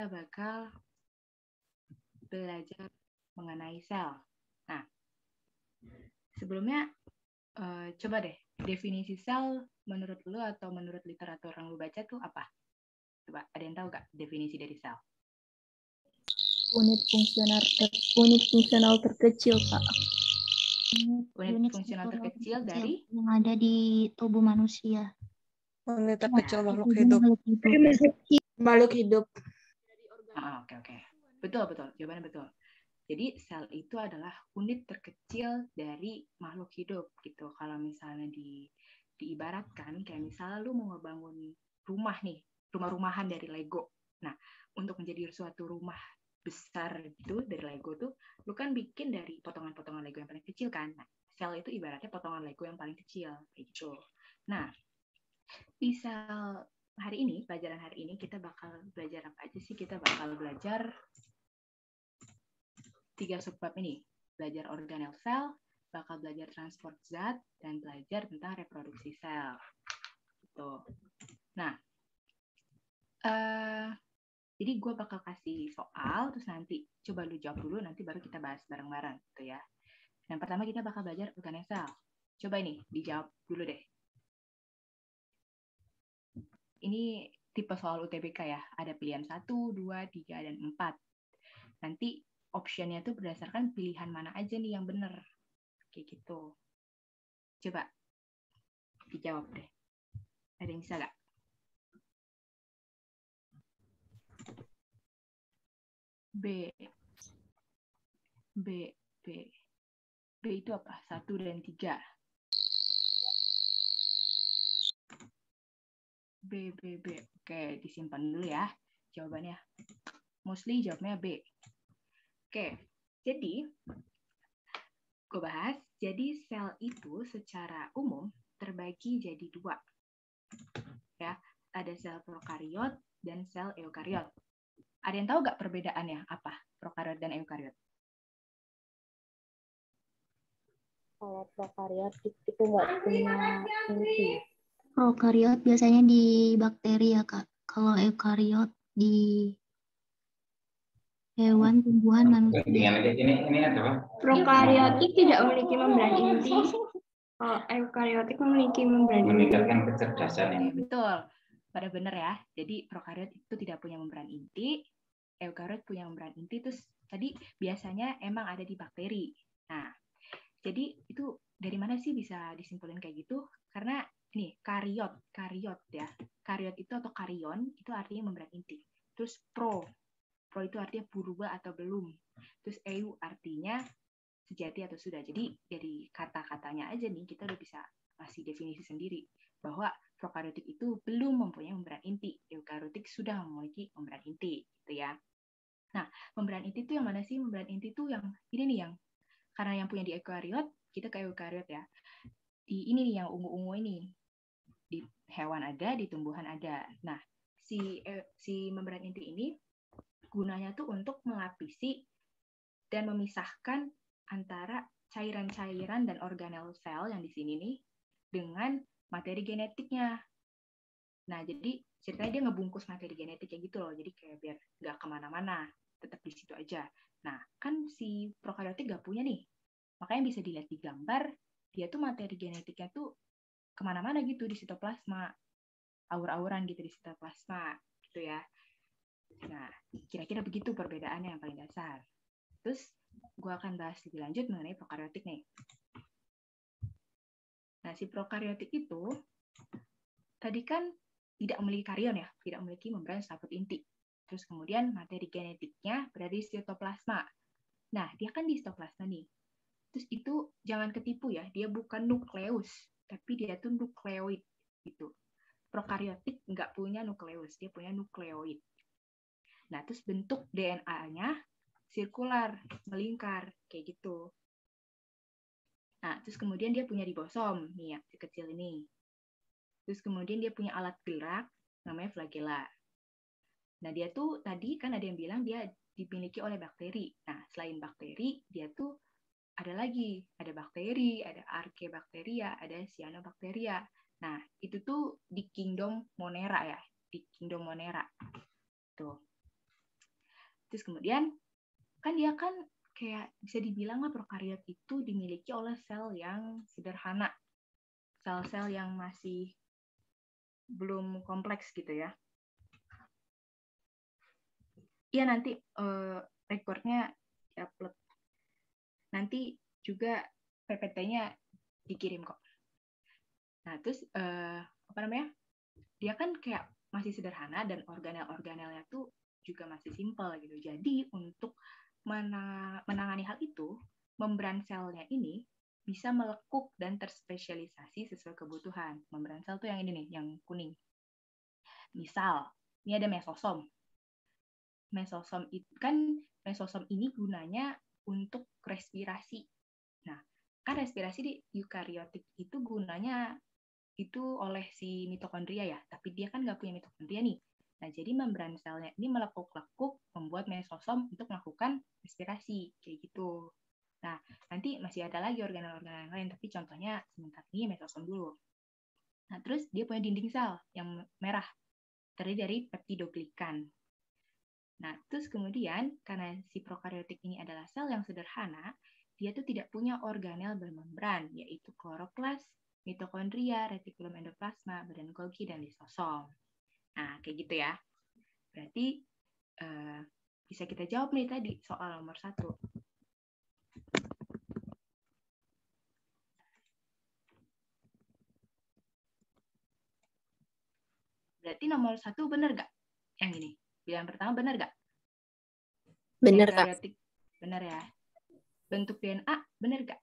bakal belajar mengenai sel. Nah, sebelumnya coba deh definisi sel menurut lu atau menurut literatur yang lu baca tuh apa? Coba, ada yang tahu nggak definisi dari sel? Unit fungsional terkecil, Pak. Unit fungsional terkecil dari yang ada di tubuh manusia. Unit terkecil makhluk hidup. Oke. Betul. Jawabannya betul. Jadi sel itu adalah unit terkecil dari makhluk hidup gitu. Kalau misalnya diibaratkan kayak misalnya lu mau ngebangun rumah nih, rumah-rumahan dari Lego. Nah, untuk menjadi suatu rumah besar gitu dari Lego tuh, lu kan bikin dari potongan-potongan Lego yang paling kecil kan. Nah, sel itu ibaratnya potongan Lego yang paling kecil gitu. Nah, di sel hari ini, pelajaran hari ini kita bakal belajar apa aja sih? Kita bakal belajar 3 subbab ini. Belajar organel sel, bakal belajar transport zat, dan belajar tentang reproduksi sel. Gitu. Nah, jadi gue bakal kasih soal, terus nanti coba lu jawab dulu, nanti baru kita bahas bareng-bareng gitu ya. Yang pertama kita bakal belajar organel sel. Coba ini, dijawab dulu deh. Ini tipe soal UTBK ya, ada pilihan 1, 2, 3, dan 4. Nanti optionnya tuh berdasarkan pilihan mana aja nih yang bener. Kayak gitu. Coba dijawab deh. Ada yang bisa gak? B itu apa? 1 dan 3. B. Oke, disimpan dulu ya jawabannya. Mostly jawabnya B. Oke, jadi gue bahas. Jadi sel itu secara umum terbagi jadi 2. Ya, ada sel prokariot dan sel eukariot. Ada yang tahu nggak perbedaannya apa prokariot dan eukariot? Kalau prokariot itu nggak punya inti. Prokariot biasanya di bakteri ya, Kak. Kalau eukariot di hewan, tumbuhan, manusia. Prokariotik tidak memiliki membran inti. Kalau eukariotik memiliki membran inti. Meningkatkan kecerdasan ini. Betul. Pada benar ya. Jadi prokariot itu tidak punya membran inti, eukariot punya membran inti. Terus tadi biasanya emang ada di bakteri. Nah, jadi itu dari mana sih bisa disimpulin kayak gitu? Karena nih kariot ya. Kariot itu atau karion itu artinya membran inti. Terus pro itu artinya purba atau belum. Terus eu artinya sejati atau sudah. Jadi dari kata-katanya aja nih kita udah bisa kasih definisi sendiri bahwa prokariotik itu belum mempunyai membran inti, eukariotik sudah memiliki membran inti, gitu ya. Nah, membran inti itu yang mana sih? Membran inti itu yang ini nih, yang karena yang punya di eukariot, kita ke eukariot ya. Di ini nih yang ungu-ungu ini. Di hewan ada, di tumbuhan ada. Nah, si membran inti ini gunanya tuh untuk melapisi dan memisahkan antara cairan-cairan dan organel sel yang di sini nih dengan materi genetiknya. Nah, jadi ceritanya dia ngebungkus materi genetiknya gitu loh. Jadi kayak biar nggak kemana-mana, tetap di situ aja. Nah, kan si prokariotik nggak punya nih. Makanya bisa dilihat di gambar, dia tuh materi genetiknya tuh kemana-mana gitu di sitoplasma. Aur-auran gitu di sitoplasma, gitu ya. Nah, kira-kira begitu perbedaannya yang paling dasar. Terus, gue akan bahas lebih lanjut mengenai prokariotik nih. Nah, si prokariotik itu tadi kan tidak memiliki karion ya, tidak memiliki membran selaput inti. Terus kemudian materi genetiknya berada di sitoplasma. Nah, dia kan di sitoplasma nih. Terus itu jangan ketipu ya, dia bukan nukleus, tapi dia tuh nukleoid gitu. Prokariotik nggak punya nukleus, dia punya nukleoid. Nah, terus bentuk DNA-nya sirkular, melingkar, kayak gitu. Nah, terus kemudian dia punya ribosom, nih yang kecil ini. Terus kemudian dia punya alat gerak, namanya flagella. Nah, dia tuh tadi kan ada yang bilang dia dimiliki oleh bakteri. Nah, selain bakteri, dia tuh ada lagi. Ada bakteri, ada archaebacteria, ada cyanobacteria. Nah, itu tuh di kingdom Monera ya. Di kingdom Monera. Tuh. Terus kemudian kan dia kan kayak bisa dibilang lah prokariot itu dimiliki oleh sel yang sederhana, sel-sel yang masih belum kompleks gitu ya. Iya nanti rekornya diupload. Nanti juga PPT-nya dikirim kok. Nah terus apa namanya? Dia kan kayak masih sederhana dan organel-organelnya tuh juga masih simpel gitu. Jadi untuk menangani hal itu, membran selnya ini bisa melekuk dan terspesialisasi sesuai kebutuhan. Membran sel tuh yang ini nih, yang kuning. Misal, ini ada mesosom. Mesosom itu kan mesosom ini gunanya untuk respirasi. Nah, kan respirasi di eukariotik itu gunanya itu oleh si mitokondria ya, tapi dia kan nggak punya mitokondria nih. Nah, jadi membran selnya ini melekuk-lekuk membuat mesosom untuk melakukan respirasi, kayak gitu. Nah, nanti masih ada lagi organel-organel lain, tapi contohnya sebentar ini mesosom dulu. Nah, terus dia punya dinding sel yang merah, terdiri dari peptidoglikan. Nah, terus kemudian karena si prokariotik ini adalah sel yang sederhana, dia tuh tidak punya organel bermembran, yaitu kloroplas, mitokondria, retikulum endoplasma, badan Golgi, dan lisosom. Nah, kayak gitu ya. Berarti bisa kita jawab nih tadi soal nomor 1. Berarti nomor 1 benar nggak? Yang ini. Yang pertama benar nggak? Benar, Kak. Eukariotik. Benar ya. Bentuk DNA benar nggak?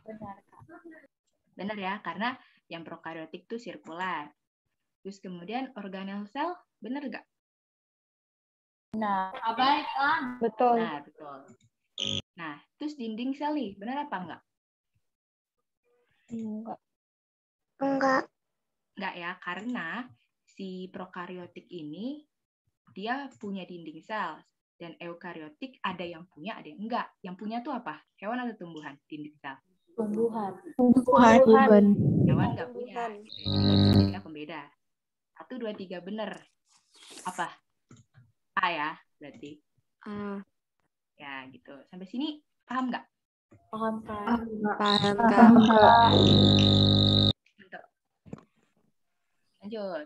Benar, Kak. Benar ya, karena yang prokariotik itu sirkular. Terus kemudian organel sel, benar nggak? Benar. Betul. Nah, betul. Nah, terus dinding sel nih, benar apa enggak? Enggak. Enggak. Enggak ya, karena si prokariotik ini dia punya dinding sel. Dan eukariotik ada yang punya, ada yang enggak. Yang punya tuh apa? Hewan atau tumbuhan? Dinding sel. Tumbuhan. Hewan nggak punya. Gitu. Jadi jadinya pembeda. 1, 2, 3 benar. Apa? A ya, berarti. Ya, gitu. Sampai sini paham nggak? Paham, Kak. Paham, Kak. Paham, Kak. Lanjut.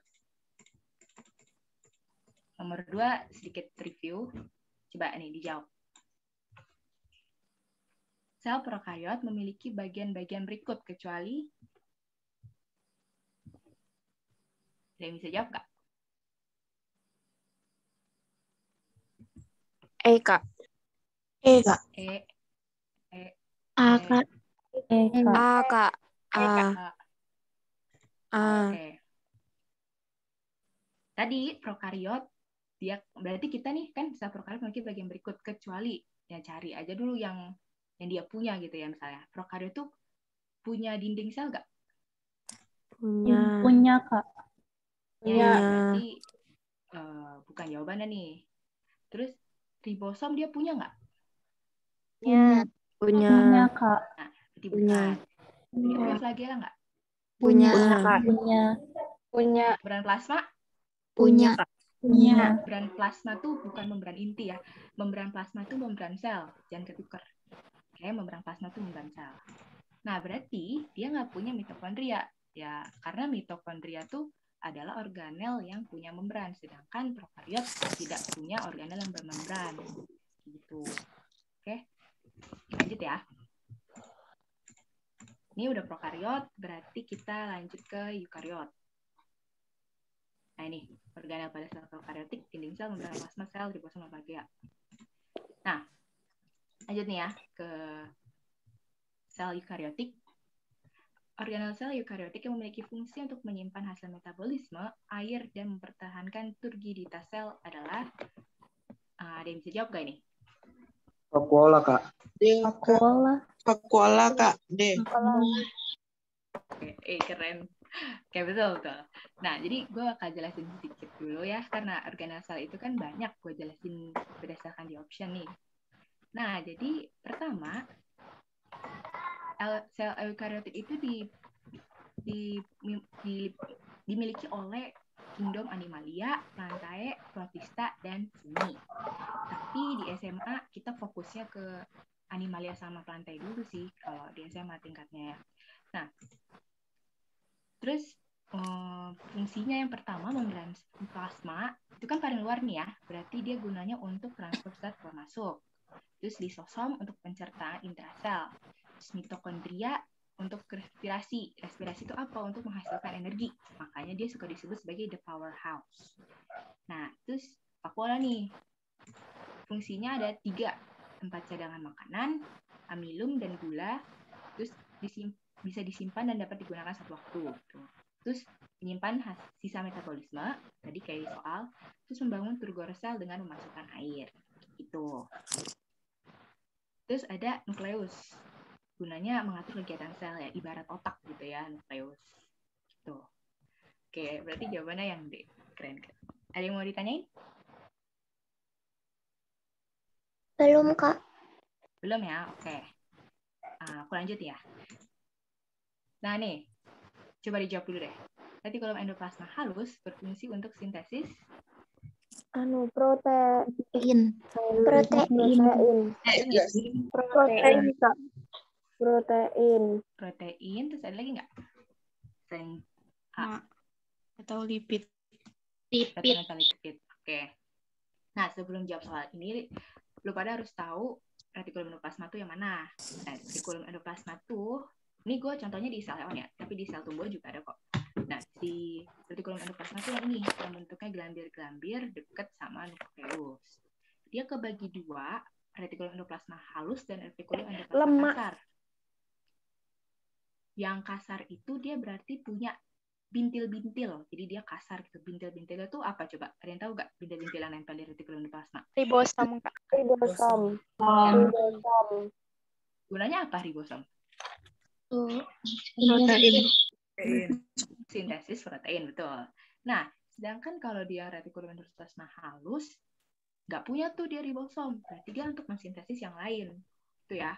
Nomor 2, sedikit review. Coba nih dijawab. Sel prokariot memiliki bagian-bagian berikut kecuali ada yang bisa jawab nggak? Kak. Kak. A, Kak. Kak. Oke. Tadi prokariot dia berarti kita nih kan sel prokariot memiliki bagian berikut kecuali ya cari aja dulu yang dia punya gitu ya, misalnya prokariot tuh punya dinding sel nggak? Punya, Kak. Ya, berarti bukan jawabannya nih. Terus ribosom dia punya nggak? Punya, Kak. Nah, berarti bukan. Dia punya flagela nggak? Punya. Punya. Membran plasma? Punya. Nah, membran plasma tuh bukan membran inti ya. Membran plasma tuh membran sel. Jangan ketuker. Oke, membran plasma tuh membran sel. Nah, berarti dia nggak punya mitokondria. Ya, karena mitokondria tuh adalah organel yang punya membran. Sedangkan prokariot tidak punya organel yang bermembran. Gitu. Oke, lanjut ya. Ini udah prokariot, berarti kita lanjut ke eukariot. Nah ini, organel pada sel prokariotik, dinding sel, membran plasma sel, ribosom, bagia. Nah, lanjut nih ya ke sel eukariotik. Organel sel eukariotik yang memiliki fungsi untuk menyimpan hasil metabolisme, air, dan mempertahankan turgiditas sel adalah ada yang bisa jawab gak ini? Vakuola, Kak. Vakuola, Kak. D. Oke, keren. Oke, betul. Nah, jadi gue bakal jelasin sedikit dulu ya, karena organel sel itu kan banyak gue jelasin berdasarkan di option nih. Nah, jadi pertama, sel eukariotik itu dimiliki oleh kingdom Animalia, Plantae, Protista, dan Simi. Tapi di SMA kita fokusnya ke Animalia sama Plantae dulu sih, kalau di SMA tingkatnya ya. Nah, terus fungsinya yang pertama membran plasma, itu kan paling luar nih ya, berarti dia gunanya untuk transfer zat keluar masuk. Terus lisosom untuk pencernaan intrasel. Terus mitokondria untuk respirasi. Respirasi itu apa? Untuk menghasilkan energi. Makanya dia suka disebut sebagai the powerhouse. Nah, terus vakuola nih. Fungsinya ada 3. Tempat cadangan makanan, amilum, dan gula. Terus bisa disimpan dan dapat digunakan satu waktu. Terus menyimpan sisa metabolisme, tadi kayak di soal. Terus membangun turgor sel dengan memasukkan air. Gitu. Terus ada nukleus. Gunanya mengatur kegiatan sel ya, ibarat otak gitu ya, nukleus. Gitu. Oke, berarti jawabannya yang D. Keren. Ada yang mau ditanyain? Belum, Kak. Belum ya? Oke. Aku lanjut ya. Nah nih, coba dijawab dulu deh. Retikulum endoplasma halus berfungsi untuk sintesis Protein. Protein. Protein, Kak. Protein. protein, terus ada lagi nggak? Selain Atau lipid. kata lipid. Oke. Nah, sebelum jawab soal ini, lu pada harus tahu retikulum endoplasma itu yang mana. Nah, retikulum endoplasma tuh, ini gue contohnya di sel hewan ya, tapi di sel tumbuh juga ada kok. Nah, di retikulum endoplasma tuh yang ini, yang bentuknya gelambir-gelambir dekat sama nukleus. Dia kebagi 2, retikulum endoplasma halus dan retikulum endoplasma kasar. Yang kasar itu dia berarti punya bintil-bintil, jadi dia kasar gitu. Bintil-bintilnya tuh apa coba? Ada yang tahu nggak bintil-bintil yang nempel di retikulum endoplasma? Ribosom, Kak. Ribosom. Gunanya apa ribosom? Protein. Sintesis protein, betul. Nah, sedangkan kalau dia retikulum endoplasma halus, nggak punya tuh dia ribosom. Berarti dia untuk mensintesis yang lain. Itu ya.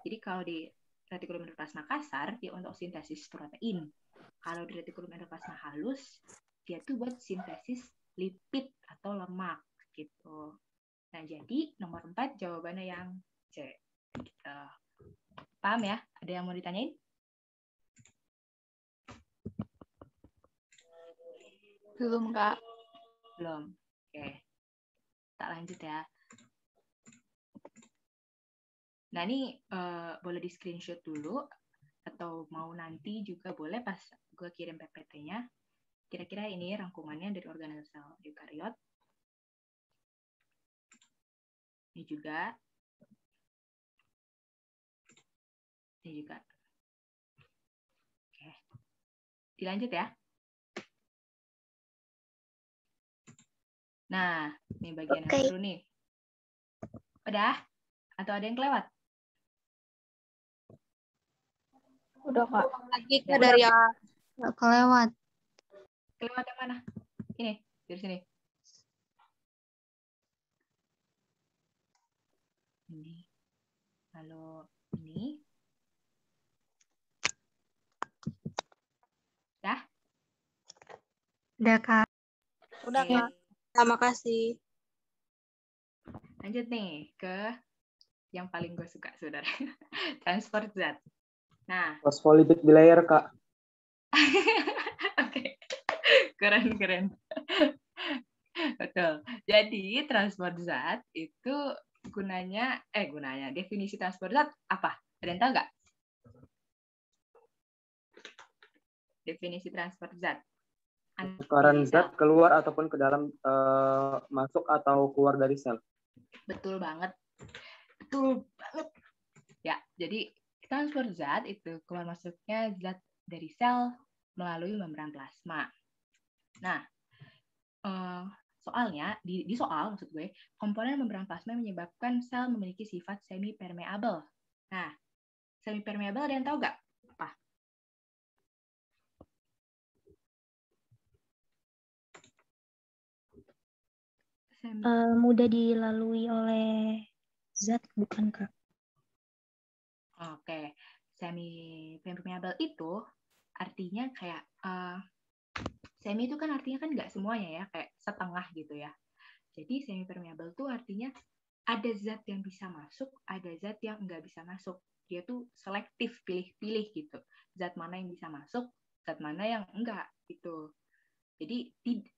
Jadi kalau di retikulum endoplasma kasar, dia untuk sintesis protein. Kalau di retikulum endoplasma halus, dia tuh buat sintesis lipid atau lemak. Gitu. Nah, jadi nomor 4 jawabannya yang C. Gitu. Paham ya? Ada yang mau ditanyain? Belum, Kak. Belum. Oke. Tak lanjut ya. Nah, ini boleh di screenshot dulu, atau mau nanti juga boleh pas gue kirim PPT-nya. Kira-kira ini rangkumannya dari organel sel eukariot. Ini juga. Ini juga. Oke. Dilanjut ya. Nah, ini bagian yang seru nih. Udah? Atau ada yang kelewat? Udah, Kak. Lagi ke dari Kelewat. Kelewat yang mana? Ini, dari sini. Ini. Lalu ini. Dah? Udah, Kak. Udah, Oke. Kak. Terima kasih. Lanjut nih ke yang paling gue suka, saudara. Transport zat. Nah. Phospholipid bilayer, Kak. Oke. Keren. Betul. Jadi transport zat itu gunanya, definisi transport zat apa? Ada yang tahu nggak? Definisi transport zat. Tukaran zat keluar ataupun ke dalam, masuk atau keluar dari sel. Betul banget. Ya, jadi transport zat itu keluar masuknya zat dari sel melalui membran plasma. Nah, soalnya di soal maksud gue, komponen membran plasma menyebabkan sel memiliki sifat semi permeable. Nah, semi permeable ada yang tahu nggak? Apa? Mudah dilalui oleh zat, bukan, Kak? Oke, semi permeable itu artinya kayak Semi itu kan artinya kan nggak semuanya ya, kayak setengah gitu ya. Jadi semi permeable tuh artinya ada zat yang bisa masuk, ada zat yang nggak bisa masuk. Dia tuh selektif, pilih-pilih gitu. Zat mana yang bisa masuk, zat mana yang enggak gitu. Jadi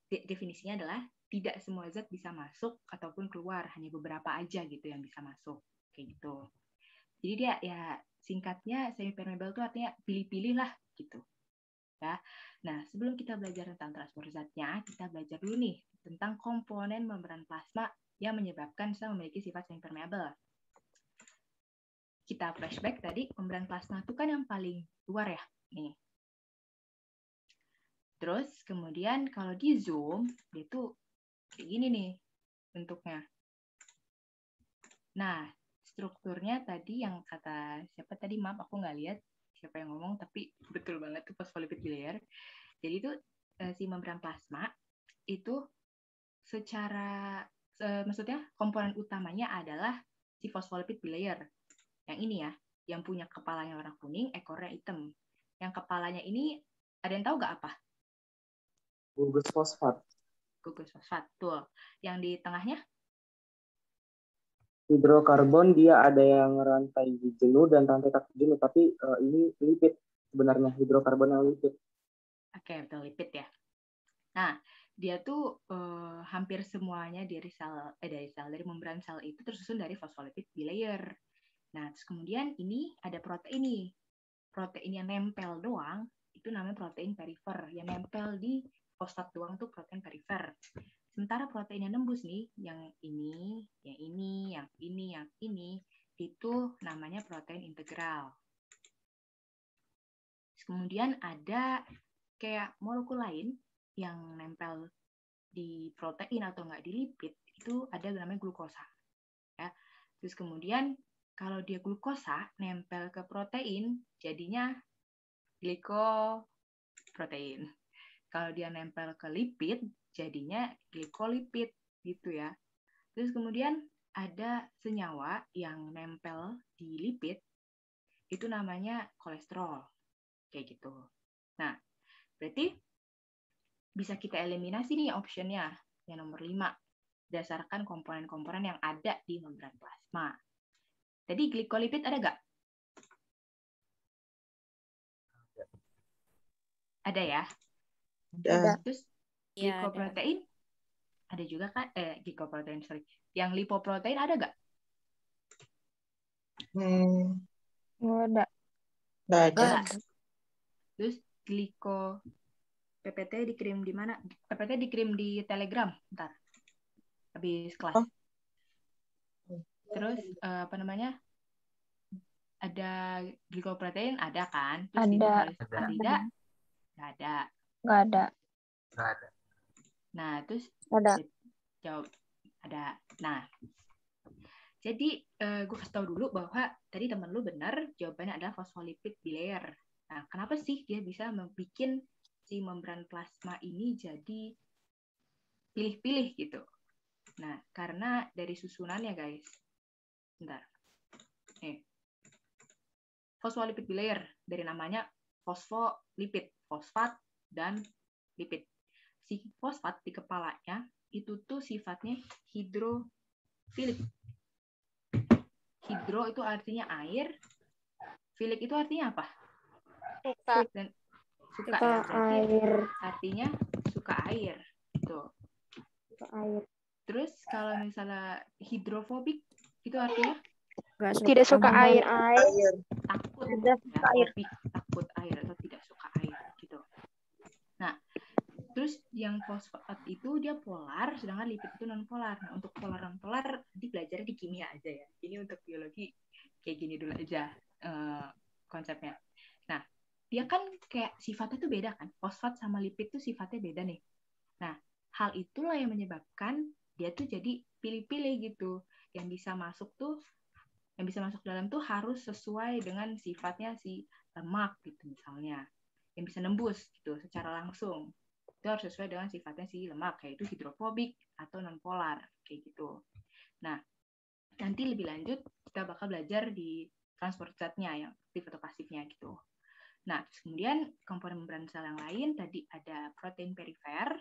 definisinya adalah tidak semua zat bisa masuk ataupun keluar, hanya beberapa aja gitu yang bisa masuk. Kayak gitu. Jadi dia ya singkatnya semi permeable itu artinya pilih-pilih lah gitu. Ya. Nah, sebelum kita belajar tentang transport zatnya, kita belajar dulu nih tentang komponen membran plasma yang menyebabkan sel memiliki sifat semi permeable. Kita flashback tadi, membran plasma itu kan yang paling luar ya, nih. Terus kemudian kalau di zoom, dia tuh kayak gini nih bentuknya. Nah, strukturnya tadi yang kata siapa tadi, maaf aku nggak lihat siapa yang ngomong, tapi betul banget tuh phospholipid bilayer. Jadi itu si membran plasma itu secara maksudnya komponen utamanya adalah si phospholipid bilayer. Yang ini ya, yang punya kepalanya warna kuning, ekornya hitam. Yang kepalanya ini ada yang tahu nggak apa? Gugus fosfat. Gugus fosfat, tuh. Yang di tengahnya? Hidrokarbon, dia ada yang rantai jenuh dan rantai tak jenuh, tapi ini lipid sebenarnya, hidrokarbon yang lipid. Oke, betul, lipid ya. Nah, dia tuh hampir semuanya dari membran sel itu tersusun dari phospholipid bilayer. Nah, terus kemudian ini ada protein nih. Protein yang nempel doang itu namanya protein perifer. Yang nempel di fosfat doang tuh protein perifer. Sementara protein yang nembus nih, yang ini, yang ini, yang ini, yang ini, itu namanya protein integral. Kemudian ada kayak molekul lain yang nempel di protein atau nggak di lipid, itu ada namanya glukosa. Ya. Terus kemudian kalau dia glukosa nempel ke protein, jadinya glikoprotein. Kalau dia nempel ke lipid, jadinya glikolipid gitu ya. Terus kemudian ada senyawa yang nempel di lipid, itu namanya kolesterol. Kayak gitu. Nah, berarti bisa kita eliminasi nih optionnya, yang nomor 5, berdasarkan komponen-komponen yang ada di membran plasma. Tadi glikolipid ada nggak? Ada ya? Ada. Terus glikoprotein? Ada juga kan? Glikoprotein, sorry. Yang lipoprotein ada nggak? Nggak ada. Nggak ada. Terus PPT dikirim di mana? PPT dikirim di Telegram, ntar. Habis kelas. Terus apa namanya? Ada glikoprotein ada kan? Terus Ada. tidak? Nggak ada. Nggak ada. Nah, terus Ada. jawab ada. Nah, jadi gue kasih tahu dulu bahwa tadi temen lu benar, jawabannya adalah phospholipid bilayer. Nah, kenapa sih dia bisa membuat si membran plasma ini jadi pilih-pilih gitu? Nah, karena dari susunannya guys. Bentar. Phospholipid bilayer dari namanya fosfolipid, fosfat dan lipid. Si fosfat di kepalanya itu tuh sifatnya hidrofilik. Hidro itu artinya air, filik itu artinya apa? Suka. Dan suka Suka ya, berarti air. artinya suka air. Gitu. Suka air. Terus kalau misalnya hidrofobik itu artinya Tidak suka air. takut Tidak ya, suka air. fobik, takut air atau tidak suka air gitu. Nah, terus yang fosfat itu dia polar, sedangkan lipid itu non polar. Nah, untuk polar non polar nanti belajar di kimia aja ya. Ini untuk biologi kayak gini dulu aja konsepnya. Nah, dia kan kayak sifatnya tuh beda kan. Fosfat sama lipid tuh sifatnya beda nih. Nah, hal itulah yang menyebabkan dia tuh jadi pilih-pilih gitu. Yang bisa masuk dalam tuh harus sesuai dengan sifatnya si lemak gitu misalnya. Yang bisa nembus gitu secara langsung. Itu harus sesuai dengan sifatnya si lemak, yaitu hidrofobik atau non-polar, kayak gitu. Nah, nanti lebih lanjut kita bakal belajar di transport zatnya yang aktif atau pasifnya gitu. Nah, terus kemudian komponen membran sel yang lain tadi ada protein perifer,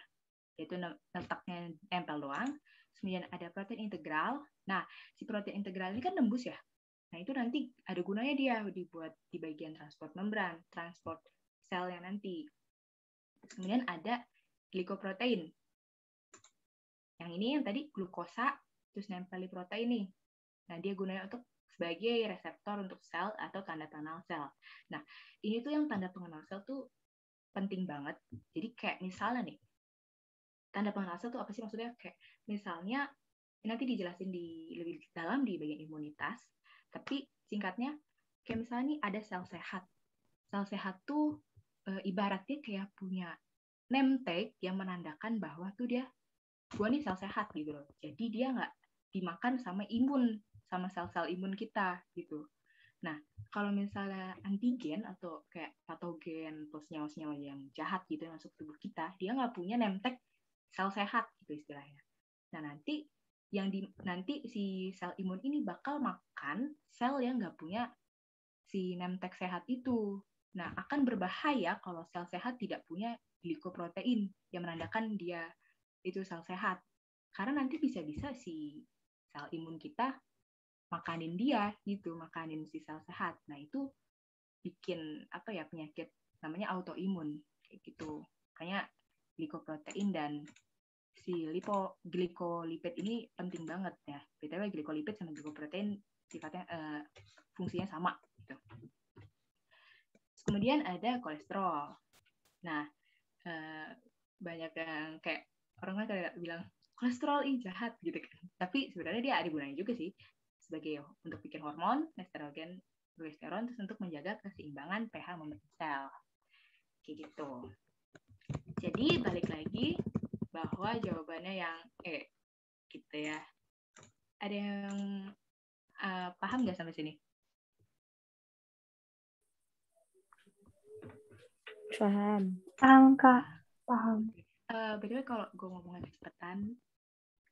yaitu letaknya nempel doang. Kemudian ada protein integral. Nah, si protein integral ini kan nembus ya. Nah, itu nanti ada gunanya dia dibuat di bagian transport membran, transport selnya nanti. Kemudian ada glikoprotein. Yang ini yang tadi glukosa, terus nempel di protein nih. Nah, dia gunanya untuk sebagai reseptor untuk sel atau tanda pengenal sel. Nah, ini tuh yang tanda pengenal sel tuh penting banget. Jadi kayak misalnya nih, tanda pengenal sel tuh apa sih maksudnya? Kayak misalnya, nanti dijelasin lebih dalam di bagian imunitas, tapi singkatnya, kayak misalnya nih ada sel sehat. Sel sehat tuh ibaratnya kayak punya name tag yang menandakan bahwa tuh gua nih sel sehat gitu loh. Jadi dia nggak dimakan sama sel-sel imun kita gitu. Nah, kalau misalnya antigen atau kayak patogen atau senyawa-senyawa yang jahat gitu yang masuk tubuh kita, dia nggak punya name tag sel sehat gitu istilahnya. Nah, nanti si sel imun ini bakal makan sel yang nggak punya si name tag sehat itu. Nah, akan berbahaya kalau sel sehat tidak punya glikoprotein yang menandakan dia itu sel sehat. Karena nanti bisa-bisa si sel imun kita makanin dia gitu, makanin si sel sehat. Nah, itu bikin penyakit namanya autoimun kayak gitu. Makanya glikoprotein dan si glikolipid ini penting banget ya. BTW glikolipid sama glikoprotein sifatnya fungsinya sama gitu. Kemudian ada kolesterol. Nah, banyak yang kayak orang kan kayak bilang kolesterol jahat gitu kan. Tapi sebenarnya dia ada gunanya juga sih sebagai untuk bikin hormon, estrogen, progesteron, terus untuk menjaga keseimbangan pH membran sel. Kayak gitu. Jadi balik lagi bahwa jawabannya yang gitu ya. Ada yang paham nggak sampai sini? Paham. Paham, Kak. Paham. Btw kalau gue ngomongnya kecepetan,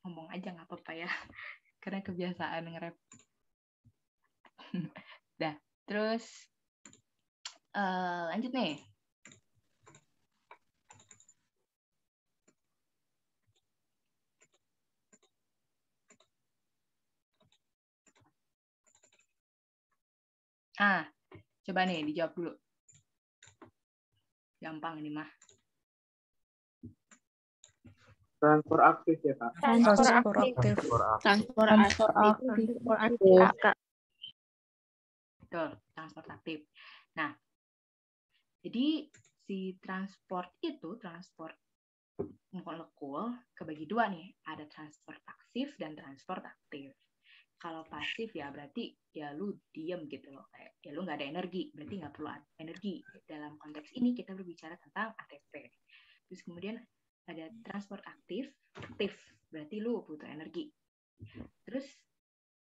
ngomong aja nggak apa-apa ya. Karena kebiasaan nge-rap. Dah, terus lanjut nih. Coba nih dijawab dulu. Gampang ini mah. Transport aktif ya, Kak? Transport aktif. Transport aktif. Kak. Betul, transport aktif. Nah, jadi si transport molekul kebagi dua nih. Ada transport pasif dan transport aktif. Kalau pasif ya berarti ya lu diem gitu loh. Kayak ya lu nggak ada energi, berarti nggak perlu energi. Dalam konteks ini kita berbicara tentang ATP. Terus kemudian ada transport aktif, berarti lu butuh energi. Terus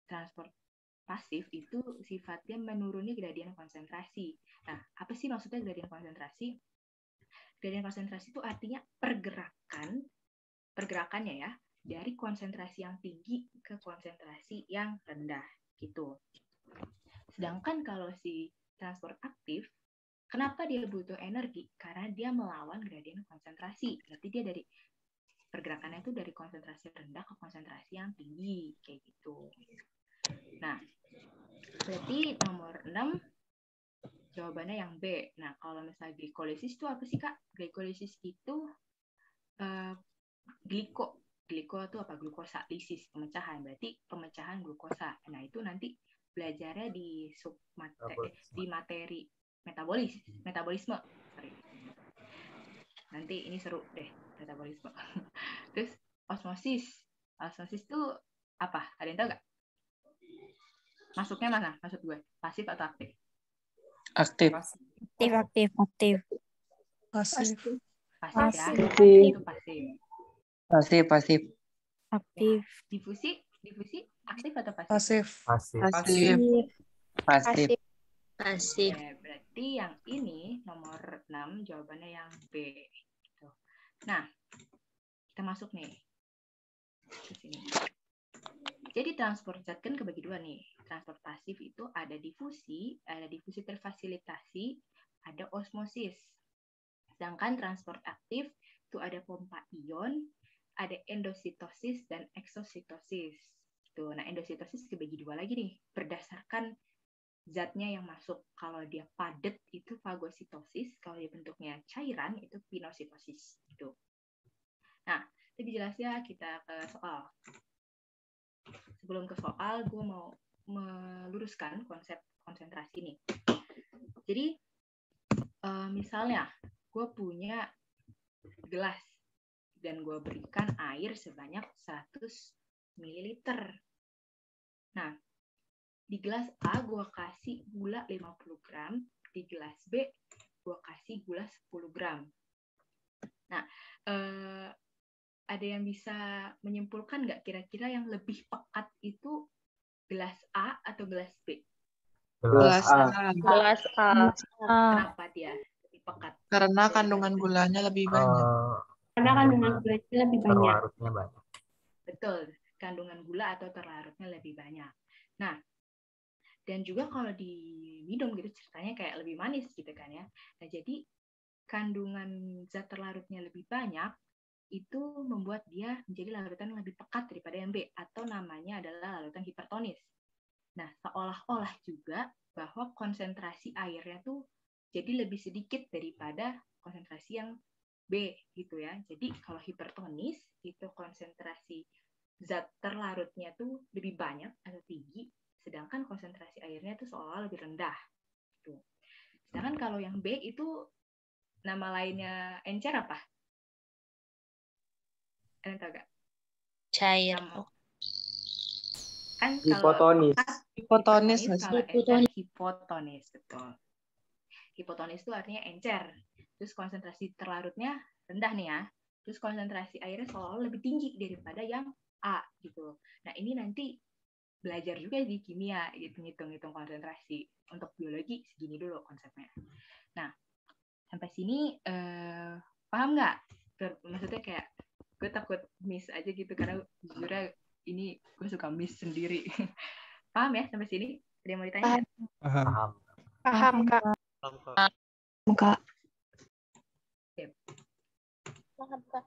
transport pasif itu sifatnya menuruni gradien konsentrasi. Nah, apa sih maksudnya gradien konsentrasi? Gradien konsentrasi itu artinya pergerakannya ya, dari konsentrasi yang tinggi ke konsentrasi yang rendah gitu. Sedangkan kalau si transport aktif, kenapa dia butuh energi? Karena dia melawan gradien konsentrasi. Berarti dia dari pergerakannya itu dari konsentrasi rendah ke konsentrasi yang tinggi kayak gitu. Nah, berarti nomor 6 jawabannya yang B. Nah, kalau misalnya glikolisis itu apa sih, Kak? Glikolisis itu gliko itu apa? Glukosa, lisis, pemecahan. Berarti pemecahan glukosa. Nah, itu nanti belajarnya di materi metabolisme. Sorry. Nanti ini seru deh, metabolisme. Terus osmosis. Osmosis itu apa? Ada yang tahu nggak? Masuknya mana? Maksud gue, pasif atau aktif? Aktif. Aktif. Pasif ya. Itu pasif. Pasif. Aktif. Ya. Difusi aktif atau pasif? Pasif. Ya, berarti yang ini nomor 6 jawabannya yang B. Nah, kita masuk nih ke sini. Jadi transport zat kan kebagi dua nih. Transport pasif itu ada difusi terfasilitasi, ada osmosis. Sedangkan transport aktif itu ada pompa ion, ada endositosis dan eksositosis. Tuh, nah endositosis dibagi dua lagi nih, berdasarkan zatnya yang masuk. Kalau dia padat itu fagositosis, kalau dia bentuknya cairan itu pinositosis. Gitu. Nah, lebih jelasnya kita ke soal. Sebelum ke soal, gue mau meluruskan konsep konsentrasi nih. Jadi, misalnya gue punya gelas dan gue berikan air sebanyak 100 ml. Nah, di gelas A gue kasih gula 50 gram, di gelas B gue kasih gula 10 gram. Nah, ada yang bisa menyimpulkan nggak kira-kira yang lebih pekat itu gelas A atau gelas B? Gelas A. Kelas A. Kenapa dia lebih pekat? Karena kandungan gulanya lebih banyak. Karena kandungan gulanya lebih banyak. Terlarutnya banyak. Betul, kandungan gula atau terlarutnya lebih banyak. Nah, dan juga kalau diminum gitu ceritanya kayak lebih manis gitu kan ya. Nah, jadi kandungan zat terlarutnya lebih banyak itu membuat dia menjadi larutan yang lebih pekat daripada yang B, atau namanya adalah larutan hipertonis. Nah, seolah-olah juga bahwa konsentrasi airnya tuh jadi lebih sedikit daripada konsentrasi yang B gitu ya. Jadi kalau hipertonis itu konsentrasi zat terlarutnya tuh lebih banyak atau tinggi, sedangkan konsentrasi airnya tuh seolah lebih rendah. Gitu. Sedangkan kalau yang B itu nama lainnya encer apa? Kalian tahu gak? Cair. Kan Hipotonis. Hipotonis. kalau encer hipotonis, betul. Hipotonis itu artinya encer. Terus konsentrasi terlarutnya rendah nih ya. Terus konsentrasi airnya seolah lebih tinggi daripada yang A gitu. Nah, ini nanti belajar juga di kimia gitu, ngitung-ngitung konsentrasi. Untuk biologi segini dulu konsepnya. Nah, sampai sini paham nggak? Maksudnya kayak gue takut miss aja gitu karena jujurnya ini gue suka miss sendiri. Paham ya sampai sini? Ada yang mau ditanya nggak? Paham. Paham, Kak. Kak. Paham, Kak.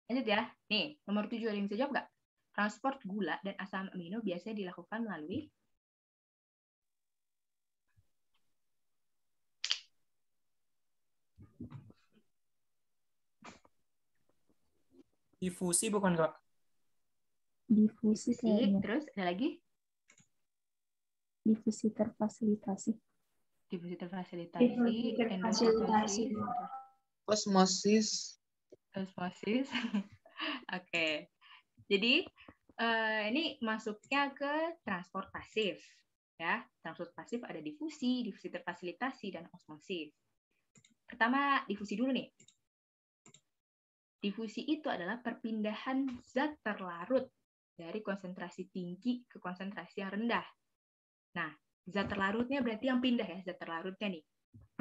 Lanjut ya. Nih, nomor 7 ada yang bisa jawab nggak? Transport gula dan asam amino biasanya dilakukan melalui Difusi bukan, Kak? Difusi difusi. kayaknya. Terus ada lagi? Difusi terfasilitasi. Difusi terfasilitasi, Terfasilitasi. endositosis, Osmosis. osmosis. Oke. Jadi ini masuknya ke transport pasif. Ya, transport pasif ada difusi terfasilitasi, dan osmosis. Pertama, difusi dulu nih. Difusi itu adalah perpindahan zat terlarut dari konsentrasi tinggi ke konsentrasi yang rendah. Nah, zat terlarutnya berarti yang pindah ya, zat terlarutnya nih.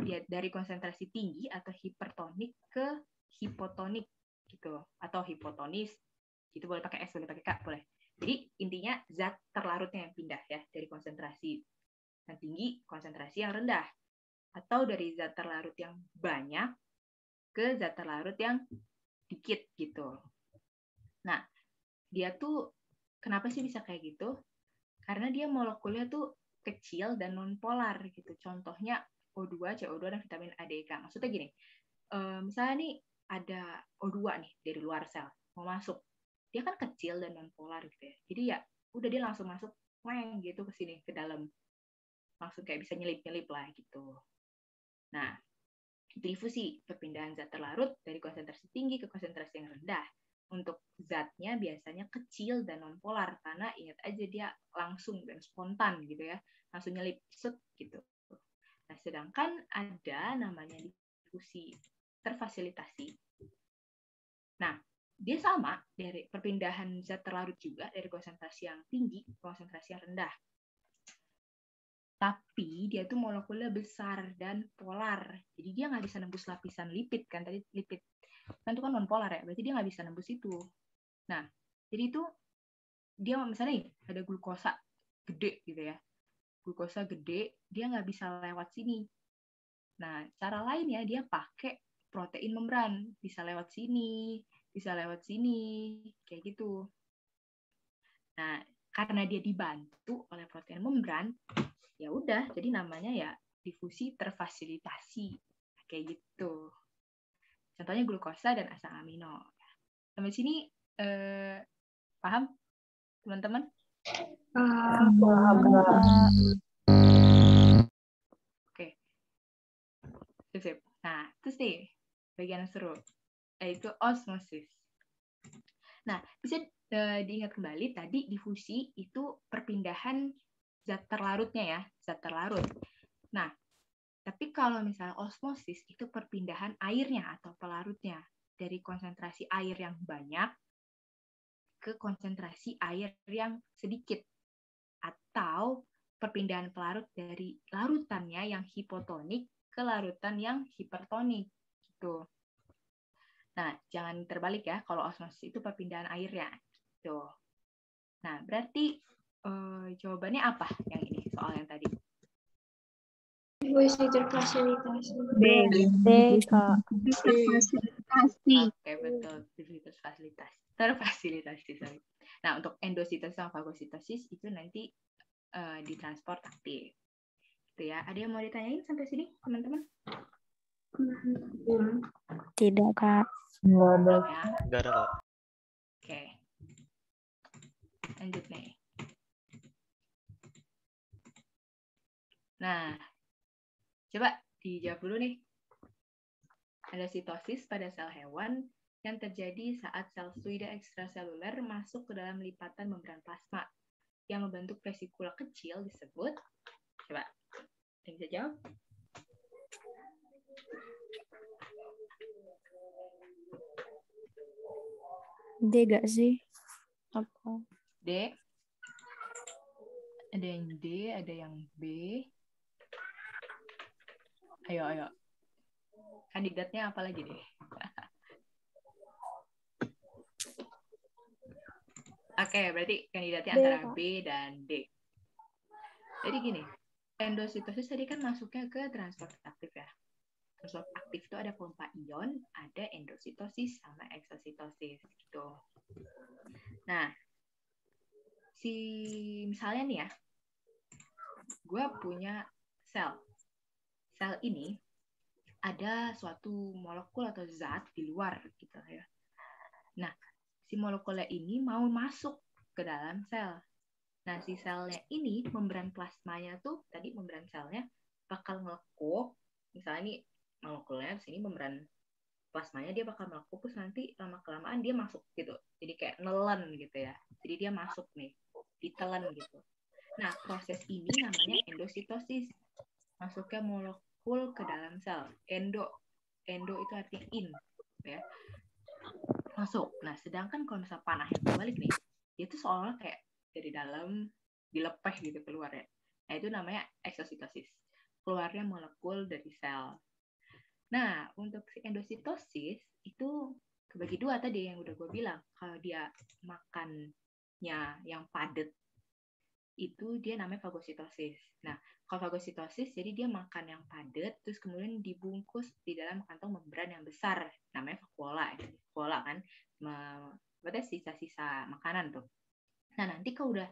Dia dari konsentrasi tinggi atau hipertonik ke hipotonik gitu, atau hipotonis. Itu boleh pakai S, boleh pakai K, boleh. Jadi intinya zat terlarutnya yang pindah ya, dari konsentrasi yang tinggi, konsentrasi yang rendah. Atau dari zat terlarut yang banyak ke zat terlarut yang dikit gitu. Nah, dia tuh kenapa sih bisa kayak gitu? Karena dia molekulnya tuh kecil dan nonpolar gitu. Contohnya O2, CO2, dan vitamin A, D, K. Maksudnya gini, misalnya nih ada O2 nih dari luar sel mau masuk, dia kan kecil dan nonpolar gitu ya. Jadi ya udah dia langsung masuk gitu ke sini ke dalam, langsung kayak bisa nyelip-nyelip lah gitu. Nah, difusi, perpindahan zat terlarut dari konsentrasi tinggi ke konsentrasi yang rendah. Untuk zatnya biasanya kecil dan nonpolar karena ingat aja dia langsung dan spontan gitu ya, langsung nyelip set gitu. Nah, sedangkan ada namanya difusi terfasilitasi. Nah, dia sama dari perpindahan zat terlarut juga dari konsentrasi yang tinggi ke konsentrasi yang rendah. Tapi dia tuh molekulnya besar dan polar. Jadi dia nggak bisa nembus lapisan lipid kan. Tadi lipid kan itu kan non polar ya. Berarti dia nggak bisa nembus itu. Nah, jadi itu dia misalnya nih, ada glukosa gede gitu ya. Glukosa gede, dia nggak bisa lewat sini. Nah, cara lainnya dia pakai protein membran, bisa lewat sini, kayak gitu. Nah, karena dia dibantu oleh protein membran, ya udah, jadi namanya ya difusi terfasilitasi, kayak gitu. Contohnya glukosa dan asam amino. Sampai sini paham, teman-teman? Oke. Sip. Nah, terus nih, bagian seru, yaitu osmosis. Nah, bisa diingat kembali tadi difusi itu perpindahan zat terlarutnya ya, zat terlarut. Nah, tapi kalau misalnya osmosis itu perpindahan airnya atau pelarutnya dari konsentrasi air yang banyak ke konsentrasi air yang sedikit, atau perpindahan pelarut dari larutannya yang hipotonik ke larutan yang hipertonik gitu. Nah, jangan terbalik ya, kalau osmosis itu perpindahan airnya gitu. Nah, berarti jawabannya apa yang ini, soal yang tadi? Difusi terfasilitasi. B, Kak. Terfasilitasi. Oke, betul. Terfasilitasi, sorry. Nah, untuk endositosis sama fagositosis itu nanti ditransport aktif. Gitu ya. Ada yang mau ditanyain sampai sini, teman-teman? Tidak, Kak. Ya. Nggak ada, Kak. Oke. Lanjut nih. Nah, coba dijawab dulu nih. Endositosis pada sel hewan yang terjadi saat sel fluida ekstraseluler masuk ke dalam lipatan membran plasma yang membentuk vesikula kecil disebut, coba, yang bisa jawab? D gak sih? Apa? D. Ada yang D, ada yang B. Ayo. Kandidatnya apa lagi deh? Oke, berarti kandidatnya antara B dan D. Jadi gini, endositosis tadi kan masuknya ke transport aktif ya. Transport aktif itu ada pompa ion, ada endositosis sama eksositosis gitu. Nah, misalnya nih ya, gue punya sel. Sel ini ada suatu molekul atau zat di luar gitu ya. Nah, si molekulnya ini mau masuk ke dalam sel. Nah, si selnya ini, membran plasmanya tuh, tadi membran selnya bakal ngelekup, misalnya ini molekulnya, sini membran plasmanya dia bakal melekup, terus nanti lama-kelamaan dia masuk gitu. Jadi kayak nelen gitu ya. Jadi dia masuk nih, ditelan gitu. Nah, proses ini namanya endositosis. Masuknya molekul ke dalam sel. Endo itu artinya in, ya. Masuk. Nah, sedangkan kalau misalnya panahnya terbalik nih, dia tuh seolah kayak dari dalam dilepeh gitu keluar ya. Nah, itu namanya eksositosis. Keluarnya molekul dari sel. Nah, untuk si endositosis itu kebagi dua tadi yang udah gue bilang. Kalau dia makannya yang padat, itu dia namanya fagositosis. Nah, kalau fagositosis, jadi dia makan yang padat, terus kemudian dibungkus di dalam kantong membran yang besar, namanya vakuola. Vakuola kan, berarti sisa-sisa makanan tuh. Nah, nanti kalau udah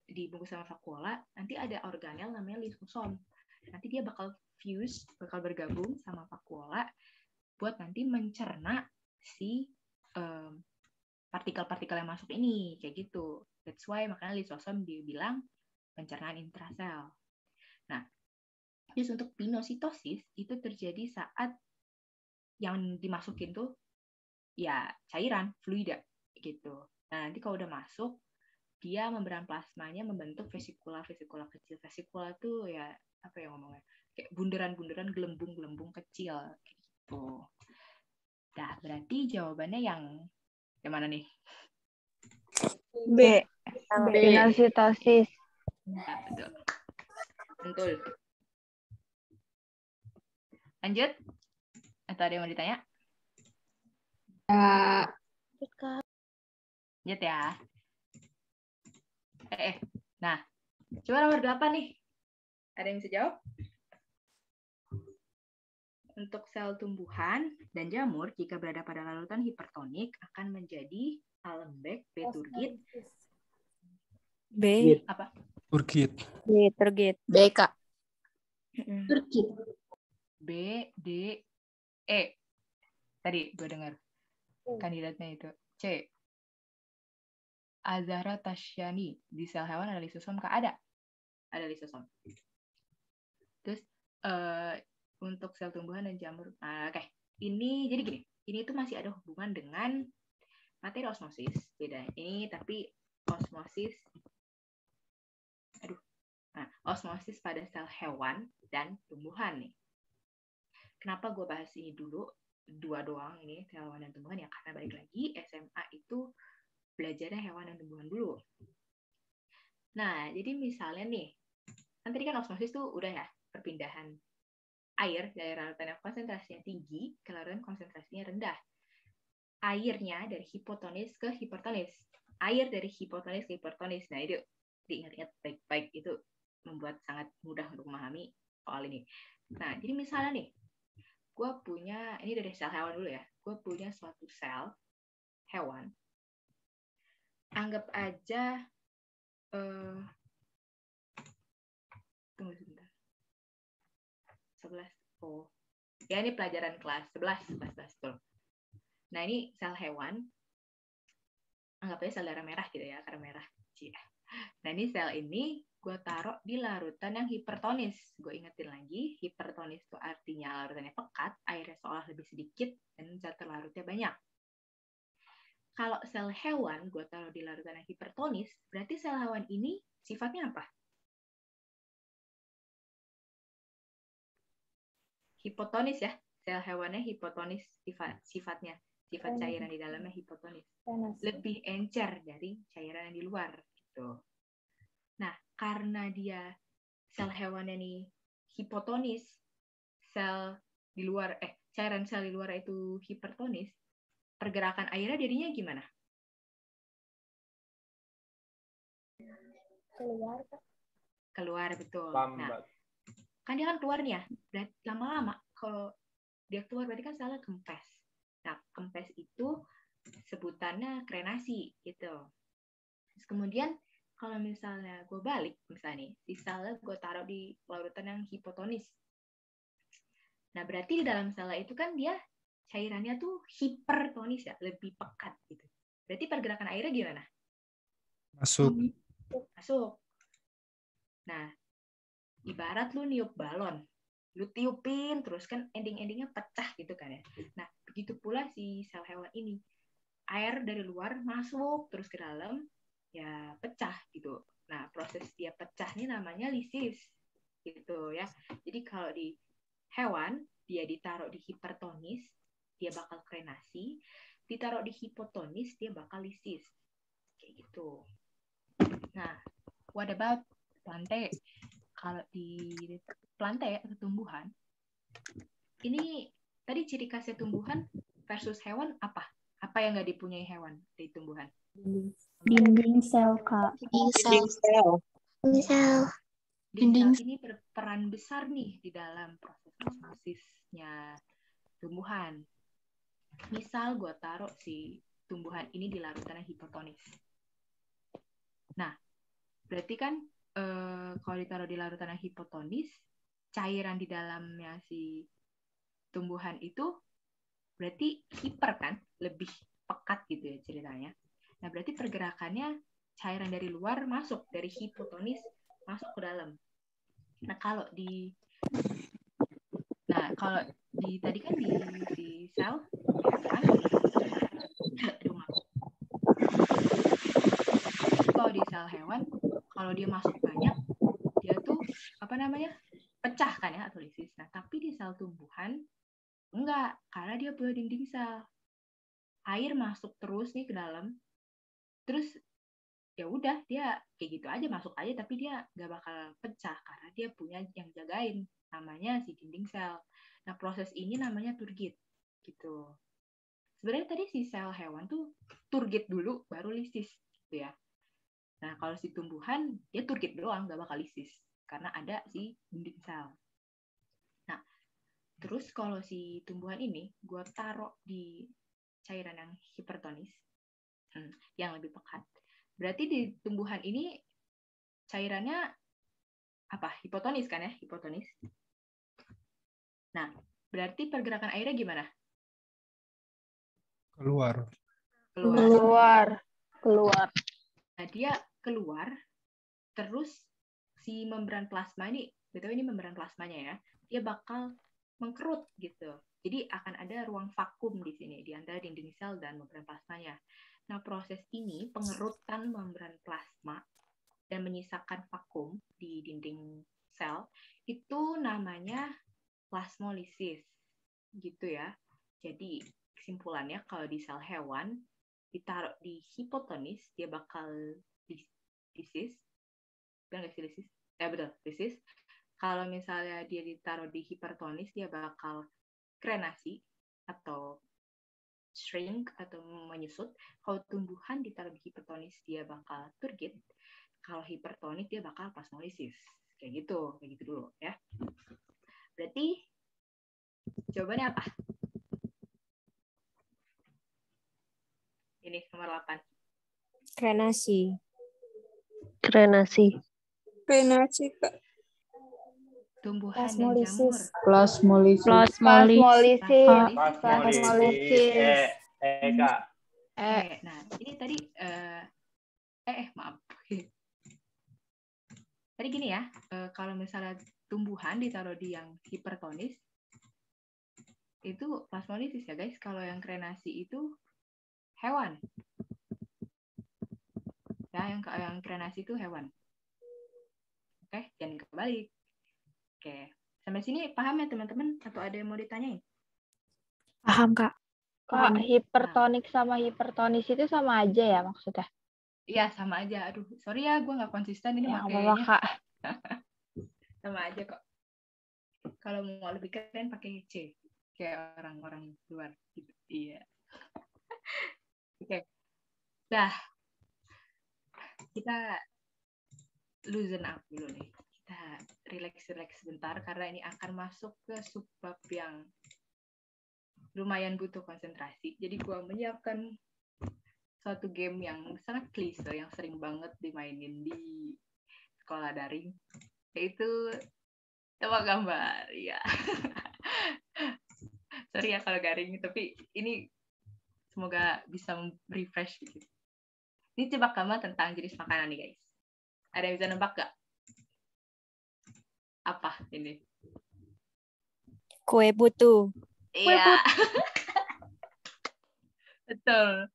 dibungkus sama vakuola, nanti ada organel namanya lisosom. Nanti dia bakal fuse, bakal bergabung sama vakuola buat nanti mencerna si partikel-partikel yang masuk ini, kayak gitu. That's why makanya lisosom dibilang pencernaan intrasel. Nah, terus untuk pinositosis itu terjadi saat yang dimasukin tuh ya cairan, fluida gitu. Nah, nanti kalau udah masuk, dia membran plasmanya membentuk vesikula-vesikula kecil. Vesikula tuh ya apa ya ngomongnya? Kayak bunderan-bunderan gelembung-gelembung kecil gitu. Nah, berarti jawabannya yang mana nih? B. Pinositosis. Nah, betul. Lanjut? Atau ada yang mau ditanya? Lanjut ya. Nah, coba nomor 8 nih. Ada yang bisa jawab? Untuk sel tumbuhan dan jamur, jika berada pada larutan hipertonik, akan menjadi A lembek, B turgid. B. Apa? Turgid. B. Turgid. B, Kak. Turkit. B, D, E. Tadi gue dengar kandidatnya itu. C. Azahra Tasyani. Di sel hewan ada lisosom kah? Ada. Ada lisosom. Terus untuk sel tumbuhan dan jamur. Oke. Ini jadi gini. Ini tuh masih ada hubungan dengan materi osmosis. Beda ini tapi osmosis. Nah, osmosis pada sel hewan dan tumbuhan nih. Kenapa gue bahas ini dulu? Dua doang ini, sel hewan dan tumbuhan ya, karena balik lagi SMA itu belajarnya hewan dan tumbuhan dulu. Nah, jadi misalnya nih, kan tadi kan osmosis tuh udah ya, perpindahan air dari larutan yang konsentrasinya tinggi ke larutan konsentrasinya rendah. Airnya dari hipotonis ke hipertonis. Air dari hipotonis ke hipertonis. Nah, itu diingat-ingat baik-baik, itu membuat sangat mudah untuk memahami soal ini. Nah, jadi misalnya nih, gue punya, ini dari sel hewan dulu ya, gue punya suatu sel hewan. Anggap aja, tunggu sebentar. 11. Oh, ya ini pelajaran kelas 11, betul. Nah, ini sel hewan. Anggap aja sel darah merah gitu ya, karena merah. Nah, ini sel ini gue taruh di larutan yang hipertonis. Gue ingetin lagi, hipertonis itu artinya larutannya pekat, airnya seolah lebih sedikit, dan zat terlarutnya banyak. Kalau sel hewan gue taruh di larutan yang hipertonis, berarti sel hewan ini sifatnya apa? Hipotonis ya, sel hewannya hipotonis sifatnya. Sifat cairan di dalamnya hipotonis. Lebih encer dari cairan yang di luar. Gitu. Nah, karena dia sel hewannya nih hipotonis, sel di luar cairan sel di luar itu hipertonis, pergerakan airnya jadinya gimana? Keluar betul. Nah, kan dia kan keluar nih ya. Berarti lama-lama kalau dia keluar berarti kan selnya kempes. Nah, kempes itu sebutannya krenasi gitu. Terus kemudian kalau misalnya gue balik, misalnya nih, di selnya gue taruh di larutan yang hipotonis. Nah, berarti di dalam sel itu kan dia cairannya tuh hipertonis ya, lebih pekat gitu. Berarti pergerakan airnya gimana? Masuk. Nah, ibarat lu niup balon. Lu tiupin terus kan ending-endingnya pecah gitu kan ya. Nah, begitu pula si sel hewan ini. Air dari luar masuk terus ke dalam, ya pecah gitu. Nah, proses dia pecah ini namanya lisis gitu ya. Jadi kalau di hewan, dia ditaruh di hipertonis, dia bakal krenasi. Ditaruh di hipotonis, dia bakal lisis. Kayak gitu. Nah, what about plante? Kalau di plante atau tumbuhan, ini tadi ciri khasnya tumbuhan versus hewan apa? Apa yang nggak dipunyai hewan di tumbuhan? Dinding sel, Kak. Dinding sel. Dinding sel ini berperan besar nih di dalam proses osmosisnya tumbuhan. Misal gue taruh si tumbuhan ini di larutan yang hipotonis. Nah, berarti kan kalau ditaruh di larutan yang hipotonis, cairan di dalamnya si tumbuhan itu berarti hiper kan, lebih pekat gitu ya ceritanya. Nah, berarti pergerakannya cairan dari luar masuk, dari hipotonis masuk ke dalam. Nah, kalau di tadi kan di si sel hewan, kalau di sel hewan, kalau dia masuk banyak, dia tuh pecah kan ya atau lisis. Nah, tapi di sel tumbuhan enggak, karena dia punya dinding sel. Air masuk terus nih ke dalam, terus ya udah dia kayak gitu aja masuk aja, tapi dia nggak bakal pecah karena dia punya yang jagain, namanya si dinding sel. Nah, proses ini namanya turgid gitu. Sebenarnya tadi si sel hewan tuh turgid dulu baru lisis gitu ya. Nah, kalau si tumbuhan dia turgid doang, nggak bakal lisis karena ada si dinding sel. Nah, terus kalau si tumbuhan ini gue taruh di cairan yang hipertonis, yang lebih pekat, berarti di tumbuhan ini cairannya apa? Hipotonis kan ya? Hipotonis. Nah, berarti pergerakan airnya gimana? Keluar. Keluar. Nah, dia keluar, terus si membran plasma ini, betul ini membran plasmanya ya, dia bakal mengkerut gitu. Jadi akan ada ruang vakum di sini, di antara dinding sel dan membran plasmanya. Nah, proses ini, pengerutan membran plasma dan menyisakan vakum di dinding sel, itu namanya plasmolisis. Gitu ya. Jadi, kesimpulannya kalau di sel hewan, ditaruh di hipotonis, dia bakal lisis. Benar nggak sih lisis? Ya betul, lisis. Kalau misalnya dia ditaruh di hipertonis, dia bakal krenasi atau shrink atau menyusut. Kalau tumbuhan ditaruh di hipertonis, dia bakal turgid. Kalau hipertonis, dia bakal plasmolisis. Kayak gitu dulu ya. Berarti jawabannya apa? Ini nomor 8. Krenasi. Krenasi, Kak. Tumbuhan dan jamur. Plasmolisis. Plasmolisis. Kak. Nah, ini tadi maaf. Tadi gini ya, kalau misalnya tumbuhan ditaruh di yang hipertonis, itu plasmolisis ya guys. Kalau yang krenasi itu hewan. Ya, yang krenasi itu hewan. Oke, jangan kebalik. Oke, sampai sini paham ya teman-teman? Atau ada yang mau ditanyain? Paham, Kak. Kak, hipertonik sama hipertonis itu sama aja ya maksudnya? Iya, sama aja. Aduh, sorry ya, gue nggak konsisten ini Ya, makanya. Kak. Sama aja kok. Kalau mau lebih keren pakai C. Kayak orang-orang luar gitu. Iya. Oke. Dah. Kita loosen up dulu nih. Kita relax sebentar karena ini akan masuk ke subbab yang lumayan butuh konsentrasi. Jadi gue menyiapkan suatu game yang sangat klise, yang sering banget dimainin di sekolah daring, yaitu tebak gambar. Ya. Sorry ya kalau garing, tapi ini semoga bisa refresh gitu. Ini tebak gambar tentang jenis makanan nih guys. Ada yang bisa nebak gak? Apa ini? Kue putu. Iya. Betul.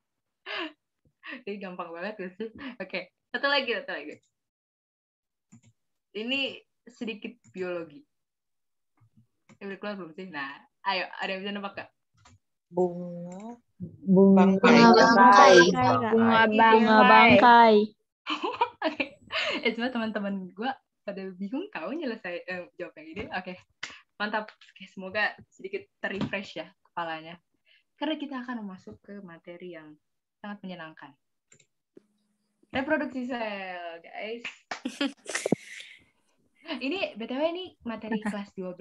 Ini gampang banget gak sih? Oke, satu lagi. Ini sedikit biologi. Udah keluar belum sih? Nah, ayo, ada yang bisa nebak gak? Bunga bangkai. Cuma teman-teman gue pada bingung tahu nyelesai jawab yang ini. Oke, mantap. Oke, semoga sedikit terrefresh ya kepalanya. Karena kita akan masuk ke materi yang sangat menyenangkan. Reproduksi sel, guys. Ini BTW ini materi kelas 12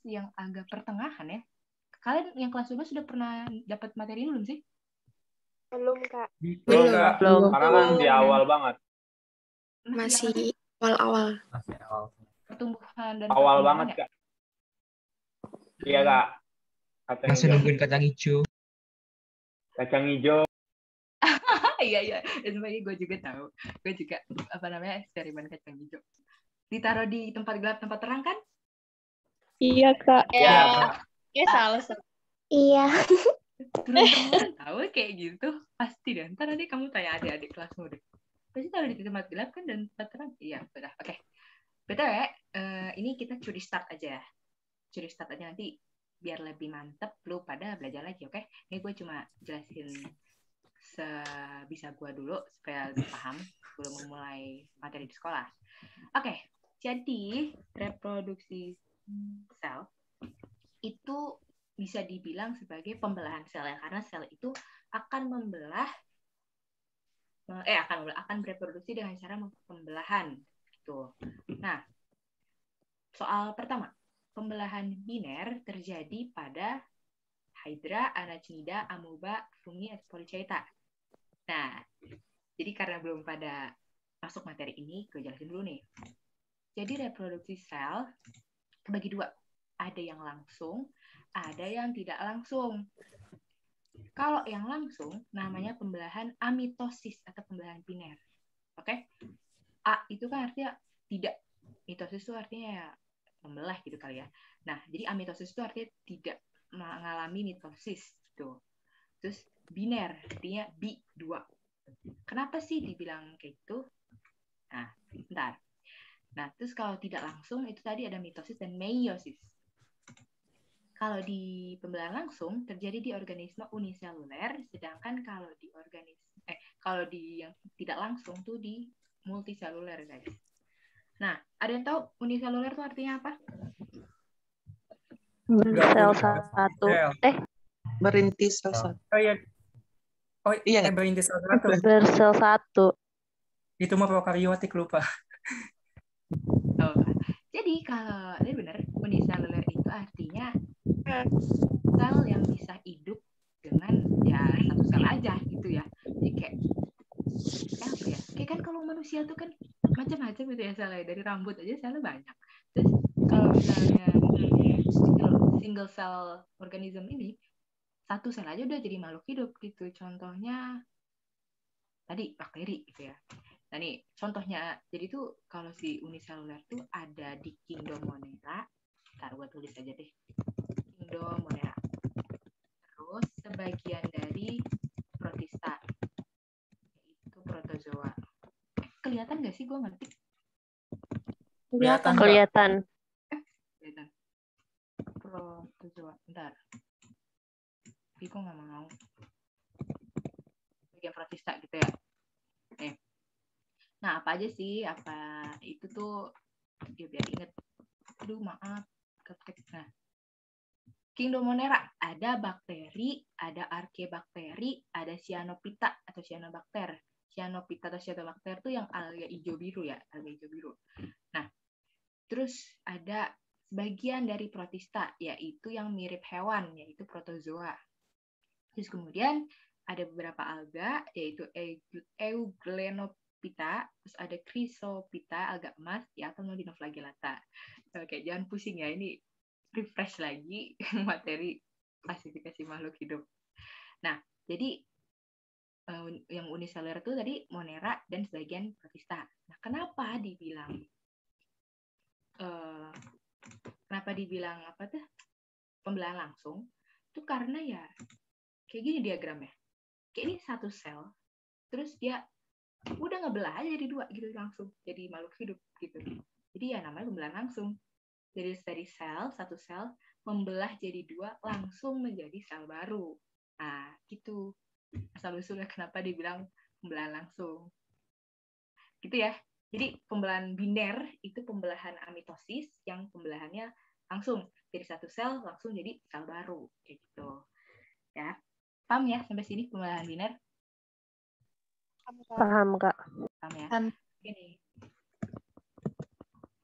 yang agak pertengahan ya. Kalian yang kelas 12 sudah pernah dapat materi ini belum sih? Belum, Kak. Belum. Karena kan di awal banget. Masih awal-awal. Masih awal. Pertumbuhan dan Awal perkembangan banget, ya? Kak. Iya, Kak. Masih nungguin kacang hijau. Kacang hijau. Iya. Sebenarnya gue juga tahu. Gue juga eksperimen kacang hijau. Ditaruh di tempat gelap, tempat terang kan? Iya, Kak. Iya. Ya salah. Iya. Turun-turun tahu kayak gitu. Pasti deh. Ntar nanti kamu tanya adik-adik kelasmu deh. Pasti taruh di tempat gelap kan dan tempat terang. Iya, sudah. Oke. BTW, ini kita curi start aja. Curi start aja nanti biar lebih mantep lu pada belajar lagi, oke? Ini gue cuma jelasin sebisa gue dulu supaya lebih paham sebelum memulai materi di sekolah. Oke, jadi reproduksi sel itu bisa dibilang sebagai pembelahan sel ya, karena sel itu akan akan bereproduksi dengan cara pembelahan gitu. Nah, soal pertama, pembelahan biner terjadi pada Hydra, Arachnida, Amoeba, Fungi, atau Polychaeta. Nah, jadi karena belum pada masuk materi ini, gue jelasin dulu nih. Jadi reproduksi sel terbagi dua. Ada yang langsung, ada yang tidak langsung. Kalau yang langsung, namanya pembelahan amitosis atau pembelahan biner. Oke? A itu kan artinya tidak. Mitosis itu artinya ya membelah gitu kali ya. Nah, jadi amitosis itu artinya tidak mengalami mitosis gitu. Terus biner artinya bi 2. Kenapa sih dibilang kayak gitu? Nah, bentar. Nah, terus kalau tidak langsung itu tadi ada mitosis dan meiosis. Kalau di pembelahan langsung terjadi di organisme uniseluler, sedangkan kalau di yang tidak langsung tuh di multiseluler, guys. Nah, ada yang tahu uniseluler itu artinya apa? Sel satu. Berintis sel satu. Oh iya, berintis sel satu. Bersel satu. Itu mah prokaryotik, lupa. Oh, jadi kalau ini benar, uniseluler itu artinya sel yang bisa hidup dengan ya satu sel aja gitu ya. Jadi kayak apa ya? Kayak kan kalau manusia tuh kan macam-macam gitu ya selnya, dari rambut aja selnya banyak. Terus kalau misalnya single cell organism ini satu sel aja udah jadi makhluk hidup gitu. Contohnya tadi bakteri gitu ya. Nah nih contohnya, jadi tuh kalau si uniseluler tuh ada di Kingdom Monera. Ntar gue tulis aja deh. Kingdom Monera. Terus sebagian dari Protista, yaitu protozoa. Kelihatan nggak sih gue ngetik? Kelihatan. Kelihatan. Protozoa. Bentar. Tapi gue nggak mau. Bagian Protista gitu ya. Nih. Nah, apa aja sih? Apa itu tuh ya biar inget. Aduh, maaf. Nah, Kingdom Monera ada bakteri, ada arkebakteri, ada cyanophyta atau cyanobakter. Cyanophyta atau cyanobakter tuh yang alga hijau biru ya, alga hijau biru. Nah, terus ada sebagian dari Protista, yaitu yang mirip hewan, yaitu protozoa. Terus kemudian ada beberapa alga, yaitu Euglenophyta, terus ada Chrysophyta, alga emas, ya, atau Dinoflagellata. Oke, jangan pusing ya, ini refresh lagi materi klasifikasi makhluk hidup. Nah, jadi yang uniseluler itu tadi Monera dan sebagian Protista. Nah, kenapa dibilang apa tuh pembelahan langsung? Itu karena ya kayak gini diagramnya. Kayak ini satu sel, terus dia udah ngebelah aja jadi dua gitu langsung, jadi makhluk hidup gitu. Jadi ya namanya pembelahan langsung. Jadi dari satu sel membelah jadi dua langsung menjadi sel baru. Nah, gitu. Asal-usulnya kenapa dibilang pembelahan langsung. Gitu ya. Jadi pembelahan biner itu pembelahan amitosis yang pembelahannya langsung. Dari satu sel langsung jadi sel baru. Kayak gitu. Ya. Paham ya sampai sini pembelahan biner? Paham, Kak. Paham ya? Gini.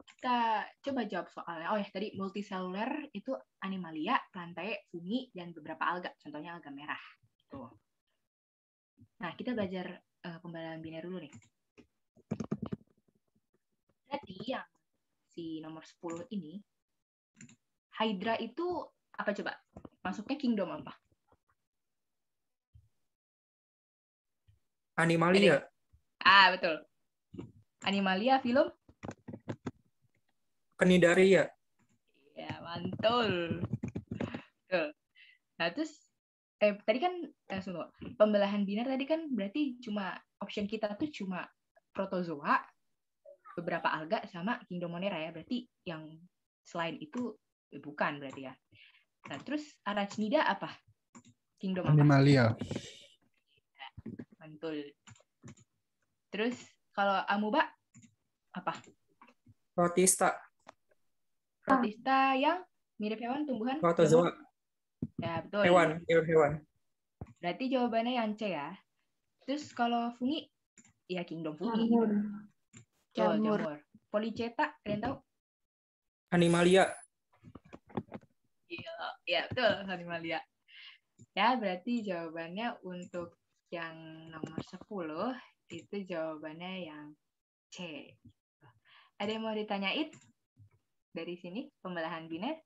Kita coba jawab soalnya. Oh ya, tadi multiseluler itu animalia, plantae, fungi, dan beberapa alga. Contohnya alga merah. Tuh. Nah, kita belajar pembelahan biner dulu nih. Berarti yang si nomor 10 ini, Hydra itu apa coba? Masuknya kingdom apa? Animalia. Betul. Animalia, film? Cnidaria. Ya, mantul. Betul. Nah, terus tadi kan pembelahan biner tadi kan berarti cuma option kita tuh cuma protozoa, beberapa alga sama Kingdom Monera ya. Berarti yang selain itu bukan berarti ya. Nah, terus Arachnida apa? Kingdom apa? Animalia. Ya, mantul. Terus kalau Amoeba apa? Protista. Protista yang mirip hewan, tumbuhan? Protozoa. Ya, betul. Hewan. Berarti jawabannya yang C ya. Terus kalau fungi, ya Kingdom fungi. Jamur. Jamur. Polychaeta, kalian tahu? Animalia. Iya, ya betul, Hanimalia. Ya, berarti jawabannya untuk yang nomor 10 itu jawabannya yang C. Ada yang mau ditanyain dari sini, pembelahan biner?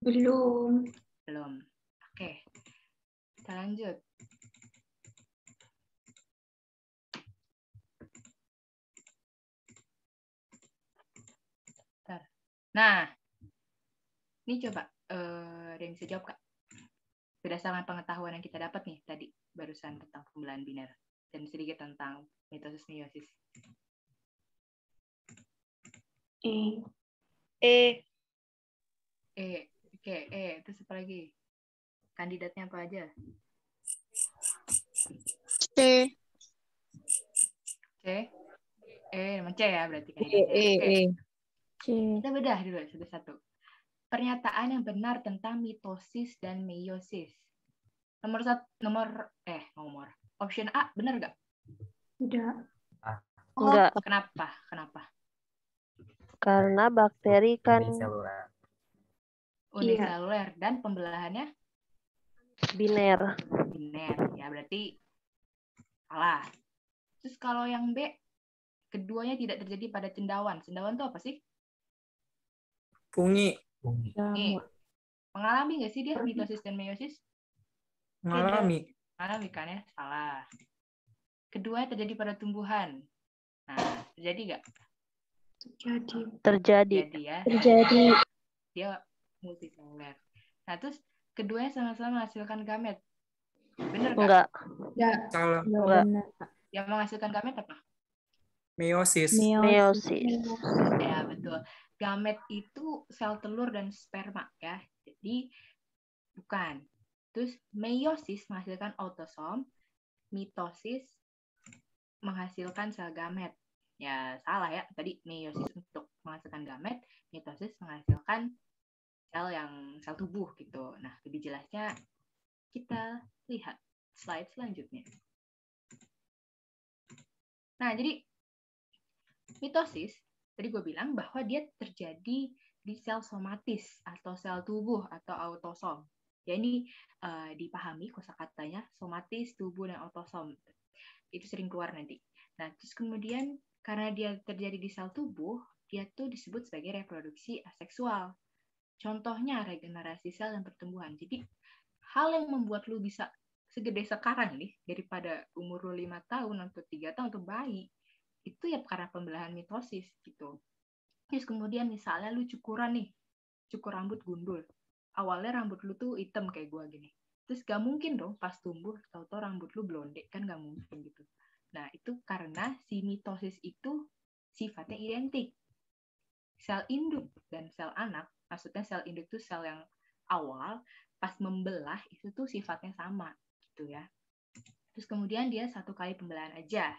Belum. Belum. Oke, kita lanjut. Bentar. Nah, ini coba ada yang bisa jawab, Kak? Berdasarkan pengetahuan yang kita dapat nih tadi, barusan tentang pembelahan biner, dan sedikit tentang mitosis meiosis. Oke, terus apa lagi? Kandidatnya apa aja? C. Emang C ya berarti kandidatnya. Oke. C. Kita bedah dulu satu-satu. Pernyataan yang benar tentang mitosis dan meiosis. Nomor. Option A benar nggak? Tidak. Enggak, Kenapa? karena bakteri kan Uniseluler dan pembelahannya biner. biner. Ya berarti salah. Terus kalau yang B, keduanya tidak terjadi pada cendawan. Cendawan itu apa sih? Fungi. Nih, mengalami nggak sih dia mitosis dan meiosis? Mengalami. Mengalami kan ya? Salah. Keduanya terjadi pada tumbuhan. Nah, terjadi nggak? Terjadi. Ya. Terjadi. Dia multiseluler. Nah, terus keduanya sama-sama menghasilkan gamet. Bener nggak? Enggak. Salah. Enggak. Yang menghasilkan gamet apa? Meiosis. Meiosis. Ya, betul. Gamet itu sel telur dan sperma ya. Jadi bukan. Terus meiosis menghasilkan autosom, mitosis menghasilkan sel gamet. Ya, salah ya. Tadi meiosis untuk menghasilkan gamet, mitosis menghasilkan sel tubuh gitu. Nah, lebih jelasnya kita lihat slide selanjutnya. Nah, jadi mitosis tadi gue bilang bahwa dia terjadi di sel somatis atau sel tubuh atau autosom. Ya ini dipahami kosakatanya somatis, tubuh, dan autosom. Itu sering keluar nanti. Nah, terus kemudian karena dia terjadi di sel tubuh, dia tuh disebut sebagai reproduksi aseksual. Contohnya regenerasi sel dan pertumbuhan. Jadi hal yang membuat lu bisa segede sekarang nih daripada umur lu 5 tahun atau 3 tahun atau bayi, itu ya karena pembelahan mitosis gitu. Terus kemudian misalnya lu cukur rambut gundul. Awalnya rambut lu tuh hitam kayak gua gini. Terus gak mungkin dong pas tumbuh tau-tau rambut lu blonde, kan gak mungkin gitu. Nah, itu karena si mitosis itu sifatnya identik. Sel induk dan sel anak, maksudnya sel induk itu sel yang awal, pas membelah itu tuh sifatnya sama gitu ya. Terus kemudian dia satu kali pembelahan aja.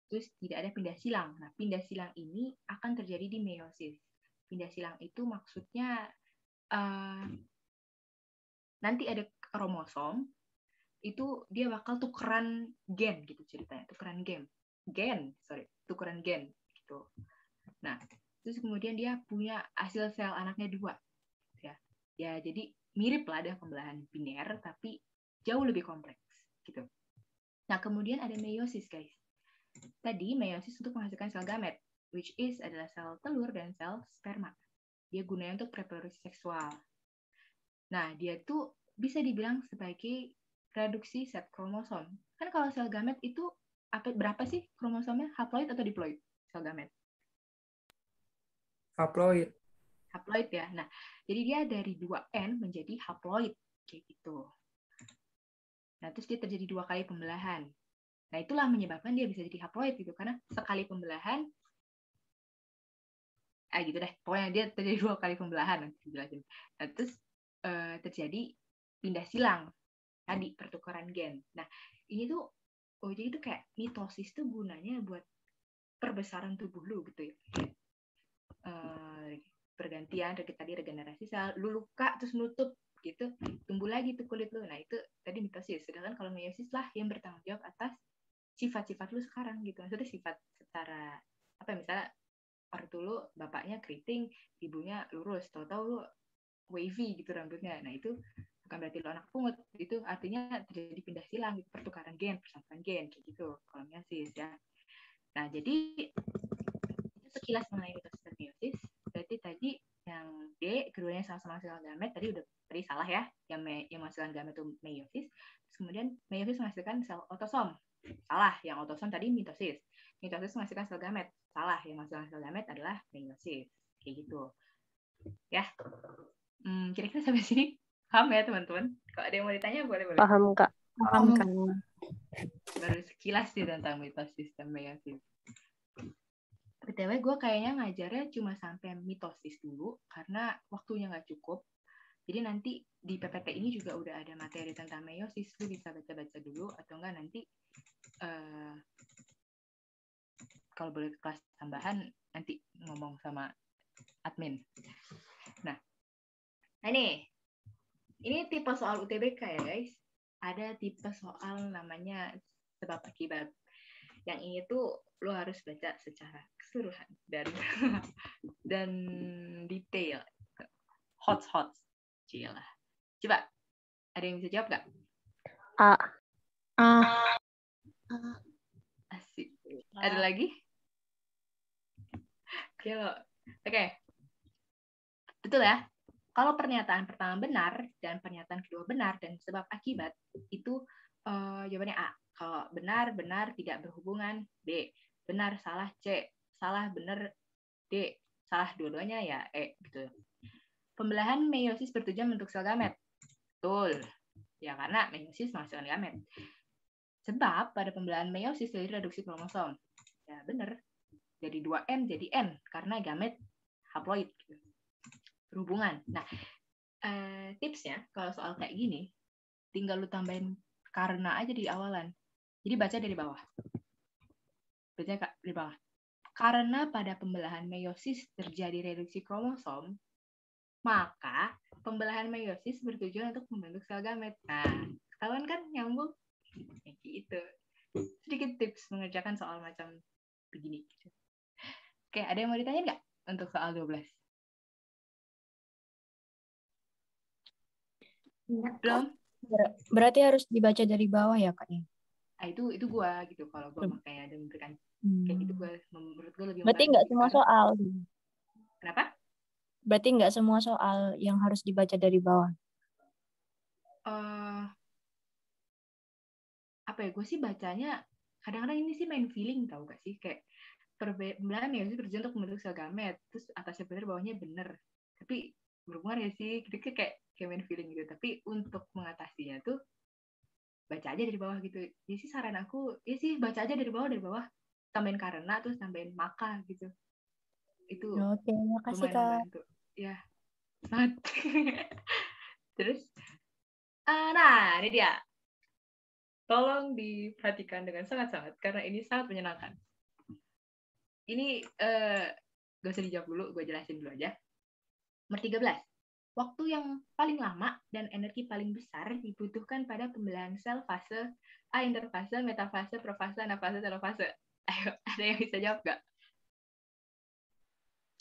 Terus tidak ada pindah silang. Nah, pindah silang ini akan terjadi di meiosis. Pindah silang itu maksudnya nanti ada kromosom, itu dia bakal tukeran gen gitu ceritanya. Tukeran gen gitu. Nah, terus kemudian dia punya hasil sel anaknya 2. Ya, jadi mirip lah dengan pembelahan biner, tapi jauh lebih kompleks gitu. Nah, kemudian ada meiosis, guys. Tadi meiosis untuk menghasilkan sel gamet, which is adalah sel telur dan sel sperma. Dia gunanya untuk reproduksi seksual. Nah, dia tuh bisa dibilang sebagai reduksi set kromosom. Kan kalau sel gamet itu berapa sih kromosomnya? Haploid atau diploid sel gamet? Haploid. Haploid ya. Nah, jadi dia dari 2N menjadi haploid kayak gitu. Nah, terus dia terjadi 2 kali pembelahan. Nah, itulah menyebabkan dia bisa jadi haploid gitu, karena sekali pembelahan gitu deh. Pokoknya dia terjadi 2 kali pembelahan nanti dijelasin. Nah, terus terjadi pindah silang. Tadi pertukaran gen. Nah, ini tuh jadi itu kayak mitosis tuh gunanya buat perbesaran tubuh lu gitu ya. Pergantian dari tadi regenerasi sel, lu luka terus nutup gitu, tumbuh lagi tuh kulit lu. Nah, itu tadi mitosis. Sedangkan kalau meiosis lah yang bertanggung jawab atas sifat-sifat lu sekarang gitu. Maksudnya sifat secara misalnya waktu lu bapaknya keriting, ibunya lurus, tahu-tahu lu wavy gitu rambutnya. Nah itu bukan berarti lu anak pungut, itu artinya terjadi pindah silang, gitu, pertukaran gen, persamaan gen kayak gitu kalau meiosis ya. Nah jadi itu sekilas mengenai mitosis dan meiosis. Berarti tadi yang D keduanya sama-sama menghasilkan gamet, tadi salah ya, yang menghasilkan gamet itu meiosis. Terus kemudian meiosis menghasilkan sel otosom, salah, yang otosom tadi mitosis. Mitosis menghasilkan sel gamet, salah, yang menghasilkan sel gamet adalah meiosis, kayak gitu ya. Kira-kira sampai sini paham ya teman-teman? Kalau ada yang mau ditanya boleh. Paham, Kak. Paham kan? Baru sekilas sih tentang mitosis dan meiosis. BTW gue kayaknya ngajarnya cuma sampai mitosis dulu karena waktunya nggak cukup. Jadi nanti di PPT ini juga udah ada materi tentang meiosis, lu bisa baca-baca dulu atau enggak nanti kalau boleh kelas tambahan nanti ngomong sama admin. Nah ini tipe soal UTBK ya guys. Ada tipe soal namanya sebab akibat. Yang ini tuh lo harus baca secara keseluruhan dan detail. Hot. Cilah. Coba, ada yang bisa jawab nggak? A. Asik. Ada lagi? Oke. Betul ya? Kalau pernyataan pertama benar dan pernyataan kedua benar dan sebab akibat itu jawabannya A. Kalau benar tidak berhubungan B. Benar salah C. Salah benar D. Salah dua-duanya ya E gitu. Pembelahan meiosis bertujuan membentuk sel gamet. Betul. Ya karena meiosis menghasilkan gamet. Sebab pada pembelahan meiosis terjadi reduksi kromosom. Ya benar. Dari 2N jadi N karena gamet haploid gitu. Berhubungan. Nah, tipsnya kalau soal kayak gini, tinggal lu tambahin karena aja di awalan. Jadi baca dari bawah. Baca dari bawah. Karena pada pembelahan meiosis terjadi reduksi kromosom, maka pembelahan meiosis bertujuan untuk membentuk sel gamet. Nah, ketahuan kan nyambung? Kayak gitu. Sedikit tips mengerjakan soal macam begini. Oke, ada yang mau ditanya nggak untuk soal 12? Belum? Berarti harus dibaca dari bawah ya, Kak? Nah, itu gua gitu. Kalau gua makanya ada memberikan kayak gitu, gua menurut gua lebih Berarti nggak semua soal. Kenapa? Berarti nggak semua soal yang harus dibaca dari bawah. Apa ya? Gue sih bacanya kadang-kadang ini sih main feeling, tau gak sih? Kayak pembelahan ya bertujuan untuk membentuk sel gamet, terus atasnya benar, bawahnya benar. Tapi berhubungan ya sih, gitu kayak main feeling gitu. Tapi untuk mengatasinya tuh baca aja dari bawah gitu. Jadi sih saran aku, ya sih baca aja dari bawah, tambahin karena, terus tambahin maka gitu. Itu Oke, makasih lumayan Kak. membantu. Ya, semangat. Terus, nah ini dia. Tolong diperhatikan dengan sangat-sangat karena ini sangat menyenangkan. Ini gak usah dijawab dulu, gue jelasin dulu aja. Nomor 13. Waktu yang paling lama dan energi paling besar dibutuhkan pada pembelahan sel fase A, interfase, metafase, profase, anafase, telofase. Ayo, ada yang bisa jawab gak?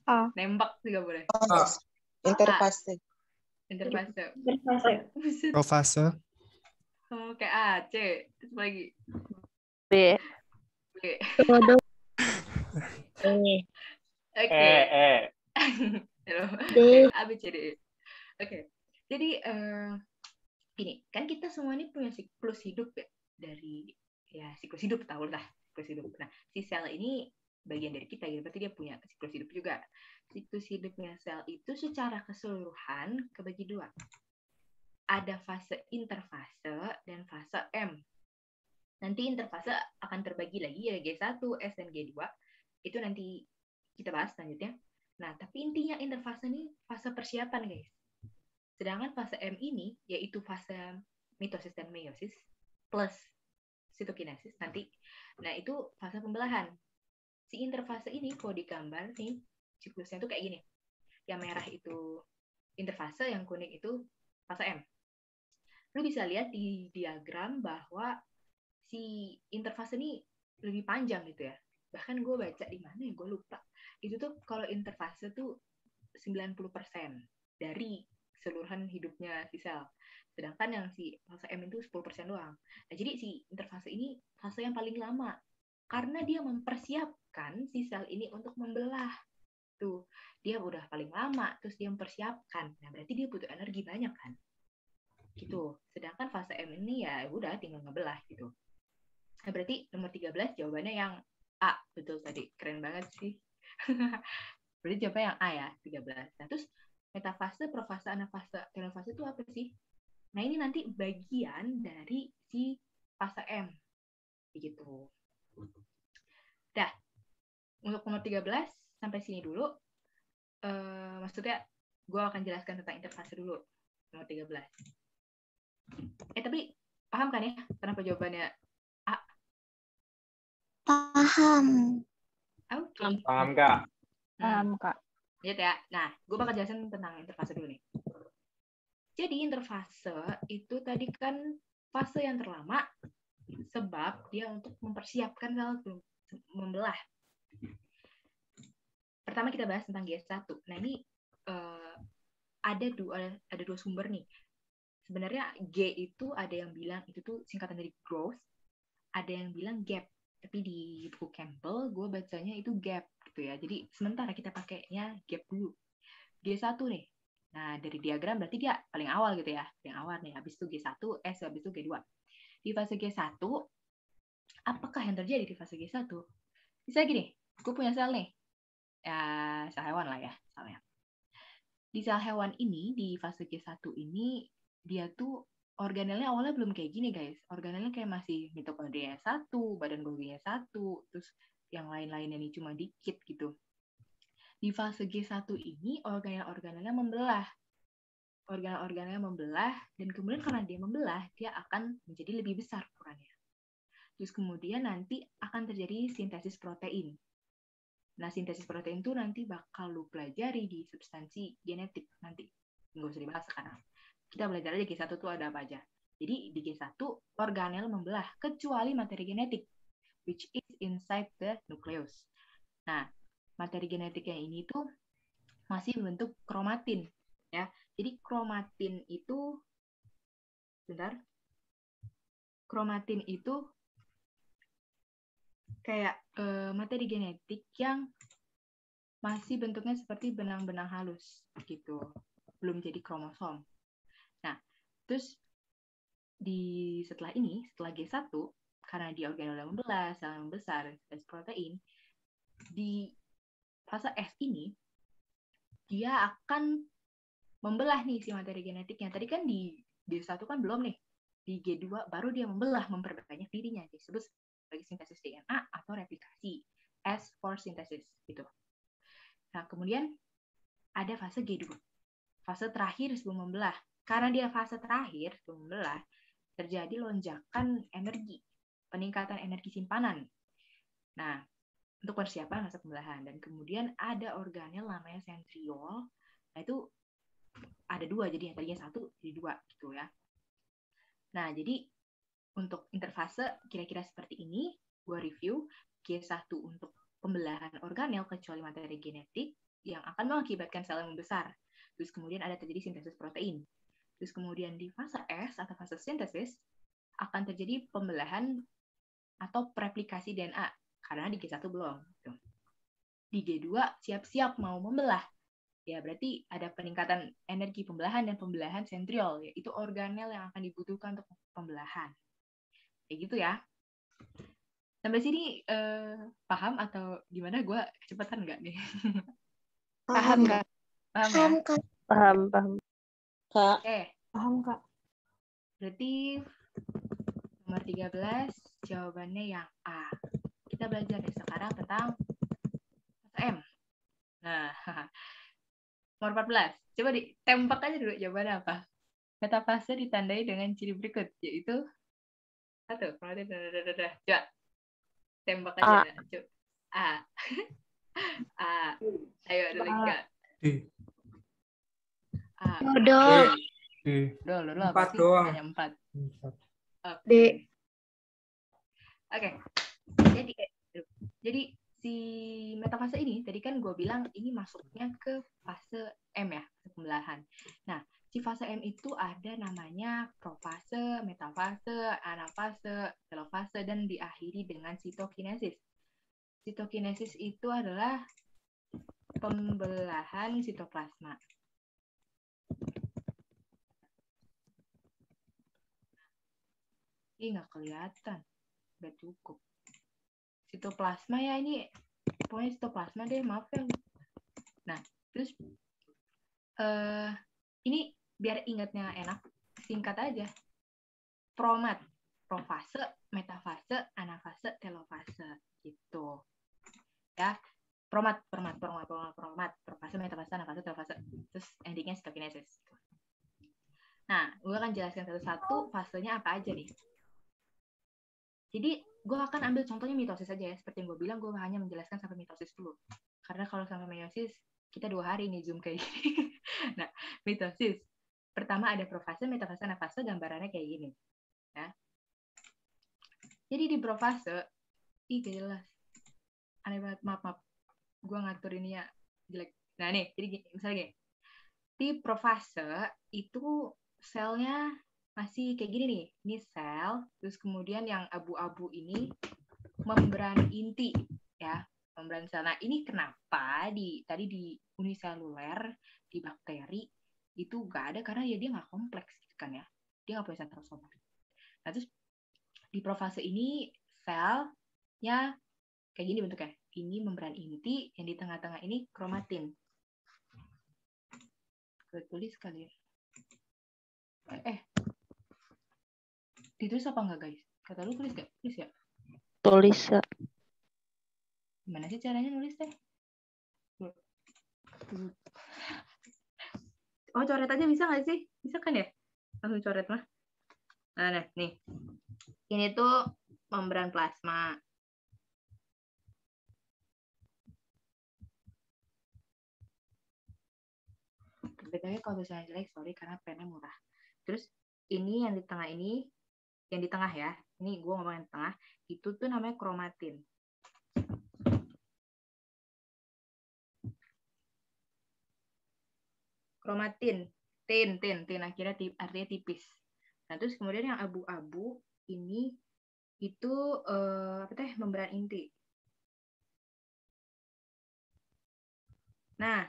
A. Nembak juga boleh. Interfase. Interfase. Profase. Oh, kayak A, C. Terus apa lagi? B. Oke. A, B, C, D, E. Oke. Jadi, gini, kan kita semua ini punya siklus hidup ya. Dari, ya siklus hidup, tahu lah. Siklus hidup. Nah, si sel ini bagian dari kita, gitu. Berarti dia punya siklus hidup juga. Siklus hidupnya sel itu secara keseluruhan kebagi dua. Ada fase interfase dan fase M. Nanti interfase akan terbagi lagi ya G1, S, dan G2. Itu nanti kita bahas selanjutnya. Nah, tapi intinya interfase ini fase persiapan, guys. Sedangkan fase M ini, yaitu fase mitosis dan meiosis, plus sitokinesis nanti. Nah, itu fase pembelahan. Si interfase ini, kalau digambar nih, siklusnya tuh kayak gini. Yang merah itu interfase, yang kuning itu fase M. Lu bisa lihat di diagram bahwa si interfase ini lebih panjang gitu ya. bahkan gue baca di mana ya, gue lupa. Itu tuh kalau interfase tuh 90% dari keseluruhan hidupnya si sel. Sedangkan yang si fase M itu 10% doang. Nah, jadi si interfase ini fase yang paling lama. Karena dia mempersiapkan si sel ini untuk membelah. Tuh, dia udah paling lama, terus dia mempersiapkan. Nah, berarti dia butuh energi banyak kan? Gitu. Sedangkan fase M ini ya udah tinggal ngebelah gitu. Nah, berarti nomor 13 jawabannya yang A. Betul tadi. Keren banget sih. Berarti jawabannya yang A ya, 13. Nah, terus metafase, profase, anafase, telofase itu apa sih? Nah, ini nanti bagian dari si fase M. Begitu. Dah. Untuk nomor 13, sampai sini dulu. Maksudnya, gue akan jelaskan tentang interfase dulu. Nomor 13. Tapi paham kan ya kenapa jawabannya A? Paham. Oke. Paham, Kak? Paham, Kak. Lihat ya. Nah, gue bakal jelasin tentang interfase dulu nih. Jadi interfase itu tadi kan fase yang terlama sebab dia untuk mempersiapkan sel membelah. Pertama kita bahas tentang G1. Nah, ini ada dua sumber nih. Sebenarnya G itu ada yang bilang itu tuh singkatan dari growth, ada yang bilang gap. Tapi di buku Campbell gue bacanya itu gap gitu ya. Jadi sementara kita pakainya gap dulu. G1 nih. Nah, dari diagram berarti dia paling awal gitu ya. Paling awal nih. Habis itu G1, S, habis itu G2. Di fase G1, apakah yang terjadi di fase G1? Bisa gini, gue punya sel nih. Ya, sel hewan lah ya. Selnya. Di sel hewan ini, di fase G1 ini, dia tuh organelnya awalnya belum kayak gini guys. Organelnya kayak masih mitokondria 1, badan Golginya 1, terus yang lain-lainnya nih cuma dikit gitu. Di fase G1 ini organel-organelnya membelah. Organel-organelnya membelah dan kemudian karena dia membelah, dia akan menjadi lebih besar ukurannya. Terus kemudian nanti akan terjadi sintesis protein. Nah, sintesis protein itu nanti bakal lu pelajari di substansi genetik nanti. Nggak usah dibahas sekarang. Kita belajar aja G1 itu ada apa aja. Jadi di G1 organel membelah kecuali materi genetik which is inside the nucleus. Nah, materi genetik yang ini tuh masih berbentuk kromatin ya. Jadi kromatin itu kromatin itu kayak materi genetik yang masih bentuknya seperti benang-benang halus gitu. Belum jadi kromosom. Nah, terus setelah G1, karena dia organel yang membelah, sel yang besar, sintesis protein, di fase S ini, dia akan membelah nih si materi genetiknya. Tadi kan di G1 kan belum nih. Di G2 baru dia membelah, memperbanyak dirinya. Disebut sebagai sintesis DNA atau replikasi. S for synthesis. Gitu. Nah, kemudian ada fase G2. Fase terakhir sebelum membelah. Karena dia fase terakhir sebelum membelah, terjadi lonjakan energi. Peningkatan energi simpanan. Nah, untuk persiapan fase pembelahan. Dan kemudian ada organel namanya sentriol. Nah, itu ada 2, jadi yang tadinya 1 jadi 2 gitu ya. Nah, jadi untuk interfase kira-kira seperti ini, gue review G1 untuk pembelahan organel kecuali materi genetik yang akan mengakibatkan sel yang membesar. Terus kemudian ada terjadi sintesis protein. Terus kemudian di fase S atau fase sintesis akan terjadi pembelahan atau replikasi DNA karena di G1 belum. Di G2 siap-siap mau membelah. Ya, berarti ada peningkatan energi pembelahan dan pembelahan sentriol, yaitu organel yang akan dibutuhkan untuk pembelahan. Kayak gitu ya. Sampai sini paham atau gimana? Gue kecepatan nggak nih? Paham, Kak. Paham ya? Paham. Kak. Paham, Kak. Berarti nomor 13 jawabannya yang A. Kita belajar nih sekarang tentang fase M. Nah, nomor 14. Coba ditembak aja dulu jawabannya apa. Metafase ditandai dengan ciri berikut, yaitu 1. Coba tembak aja. Coba. A. A. Ayo dulu Kak. A. Bodoh. Dulu 4 doang. hanya 4. D. Oke. Jadi si metafase ini, tadi kan gue bilang ini masuknya ke fase M ya, pembelahan. Nah, si fase M itu ada namanya profase, metafase, anafase, telofase, dan diakhiri dengan sitokinesis. Sitokinesis itu adalah pembelahan sitoplasma. Ini nggak kelihatan, nggak cukup. Sitoplasma ya ini, pokoknya sitoplasma deh, maaf ya. Nah, terus ini biar ingatnya enak, singkat aja. Promat, profase, metafase, anafase, telofase, gitu. Ya, promat, profase, metafase, anafase, telofase. Terus endingnya sitokinesis. Nah, gue akan jelaskan satu-satu fasenya apa aja nih. Jadi, gue akan ambil contohnya mitosis aja ya. Seperti yang gue bilang, gue hanya menjelaskan sampai mitosis dulu. Karena kalau sampai meiosis, kita 2 hari nih Zoom kayak gini. Nah, mitosis. Pertama ada profase, metafase, anafase, gambarannya kayak gini. Ya. Jadi di profase, gak jelas. Aneh banget, maaf. Gue ngatur ini ya jelek. Nah nih, jadi misalnya gini. Di profase, itu selnya masih kayak gini nih. Ini sel, terus kemudian yang abu-abu ini membran inti. Ya, membran sel. Nah, ini kenapa tadi di uniseluler, di bakteri, itu nggak ada karena ya dia nggak kompleks gitu kan ya. Dia nggak punya sentrosom. Nah, terus di profase ini selnya kayak gini bentuknya. Ini membran inti, yang di tengah-tengah ini kromatin. Gue tulis kali ya. Ditulis apa enggak guys? Kata lu tulis gak? Tulis ya? Tulis. Gimana sih caranya nulis teh? Oh, coret aja bisa nggak sih? Bisa kan ya? Langsung coret mah. Nah, nih. Ini tuh membran plasma. Betulnya kalau misalnya jelek, sorry karena pennya murah. Terus ini yang di tengah ini, yang di tengah ya, ini gue ngomongin tengah, itu tuh namanya kromatin. Kromatin, tin, akhirnya artinya tipis. Nah, terus kemudian yang abu-abu ini itu membran inti. Nah,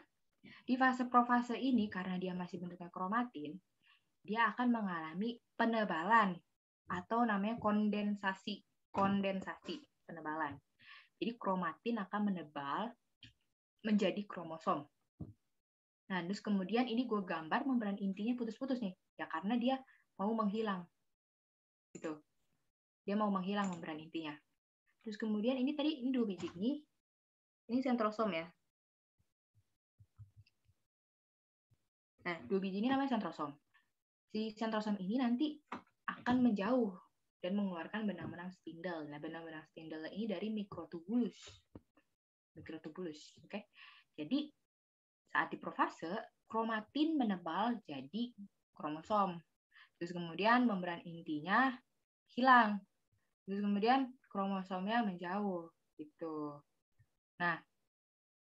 di fase profase ini karena dia masih bentuknya kromatin, dia akan mengalami penebalan atau namanya kondensasi penebalan. Jadi kromatin akan menebal menjadi kromosom. Nah, terus kemudian ini gue gambar membran intinya putus-putus nih. Ya karena dia mau menghilang. Gitu. Dia mau menghilang membran intinya. Terus kemudian ini tadi, ini 2 biji ini sentrosom ya. Nah, 2 biji ini namanya sentrosom. Si sentrosom ini nanti akan menjauh dan mengeluarkan benang-benang spindle. Nah, benang-benang spindle ini dari mikrotubulus. Oke? Jadi, saat di profase, kromatin menebal jadi kromosom. Terus kemudian membran intinya hilang. Terus kemudian kromosomnya menjauh. Gitu. Nah,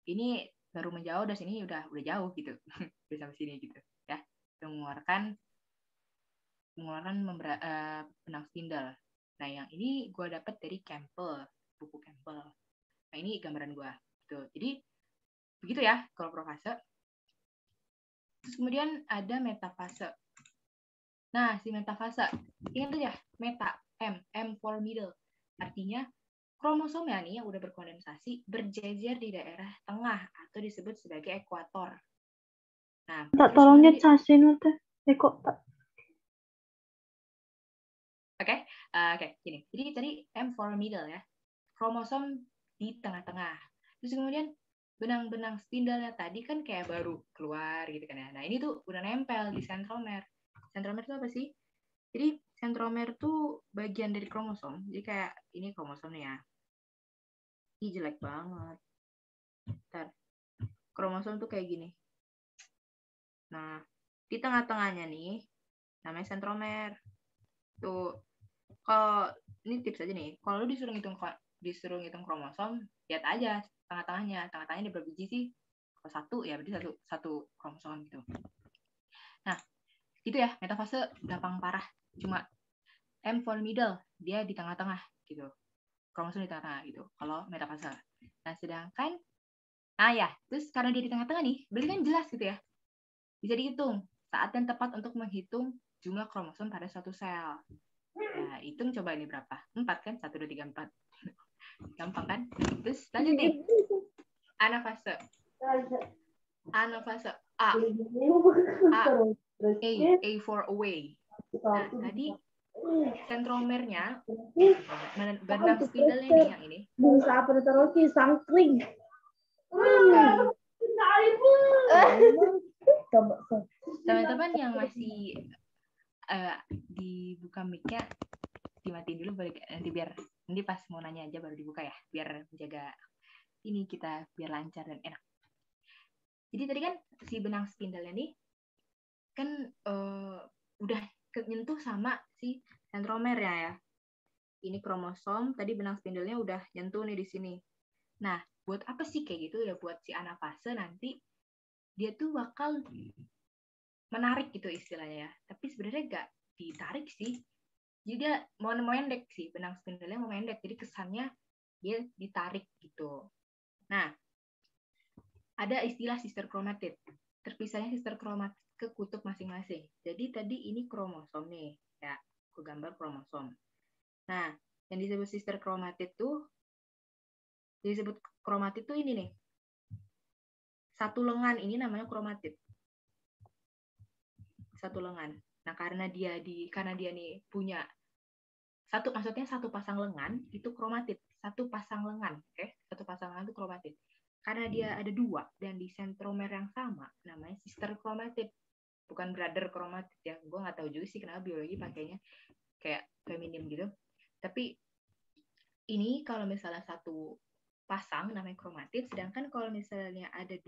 ini baru menjauh, dari sini udah jauh gitu. Udah sampai sini gitu. Ya, mengeluarkan benang spindle. Nah, yang ini gue dapat dari Campbell, buku Campbell. Nah, ini gambaran gue. Gitu. Jadi, begitu ya kalau profase. Terus kemudian ada metafase. Nah, si metafase, ingat aja, meta, M for middle. Artinya, kromosomnya nih yang udah berkondensasi berjejer di daerah tengah atau disebut sebagai ekuator. Nah, tolongnya casin teh. Kok tak. Oke, gini. Jadi tadi M for middle ya. Kromosom di tengah-tengah. Terus kemudian benang-benang spindle-nya tadi kan kayak baru keluar gitu kan ya. Nah, ini tuh udah nempel di sentromer. Sentromer itu apa sih? Jadi sentromer tuh bagian dari kromosom. Jadi kayak ini kromosomnya ya. Ih, jelek banget. Bentar. Kromosom tuh kayak gini. Nah, di tengah-tengahnya nih namanya sentromer. Tuh. Kalau ini tips aja nih, kalau lu disuruh ngitung disuruh ngitung kromosom, lihat aja tengah-tengahnya ada berapa biji sih? Kalau 1 ya berarti satu kromosom gitu. Nah, gitu ya, metafase gampang parah. Cuma M for middle, dia di tengah-tengah gitu. Kromosom di tengah-tengah gitu. Kalau metafase. Nah, sedangkan terus karena dia di tengah-tengah nih, berarti kan jelas gitu ya. Bisa dihitung saat dan tepat untuk menghitung jumlah kromosom pada suatu sel. Nah, hitung coba ini berapa? 4 kan? 1, 2, 3, 4. Gampang kan? Terus lanjut nih. Anafase. A for away. Nah, tadi sentromernya benang spindle nih yang ini. Teman-teman yang masih dibuka mic-nya dimatiin dulu, boleh nanti pas mau nanya aja baru dibuka ya, biar menjaga ini kita biar lancar dan enak. Jadi tadi kan si benang spindle ini kan udah nyentuh sama si sentromer ya. Ini kromosom, tadi benang spindle-nya udah nyentuh nih di sini. Nah, buat apa sih kayak gitu? Udah buat si anafase nanti dia tuh bakal menarik gitu istilahnya ya. Tapi sebenarnya nggak ditarik sih. Jadi dia mau mendek sih, benang spindle-nya mau mendek. Jadi kesannya dia ditarik gitu. Nah, ada istilah sister chromatid. Terpisahnya sister chromatid ke kutub masing-masing. Jadi tadi ini kromosom nih. Ya, aku gambar kromosom. Nah, yang disebut sister chromatid tuh ini nih. Satu lengan ini namanya kromatid. Satu lengan. Nah, karena dia nih punya satu pasang lengan itu kromatid. Satu pasang lengan, oke? Satu pasang lengan itu kromatid. Karena dia ada 2 dan di sentromer yang sama, namanya sister chromatid. Bukan brother chromatid ya. Gue nggak tahu juga sih kenapa biologi pakainya kayak feminim gitu. Tapi ini kalau misalnya satu pasang namanya kromatid, sedangkan kalau misalnya ada 2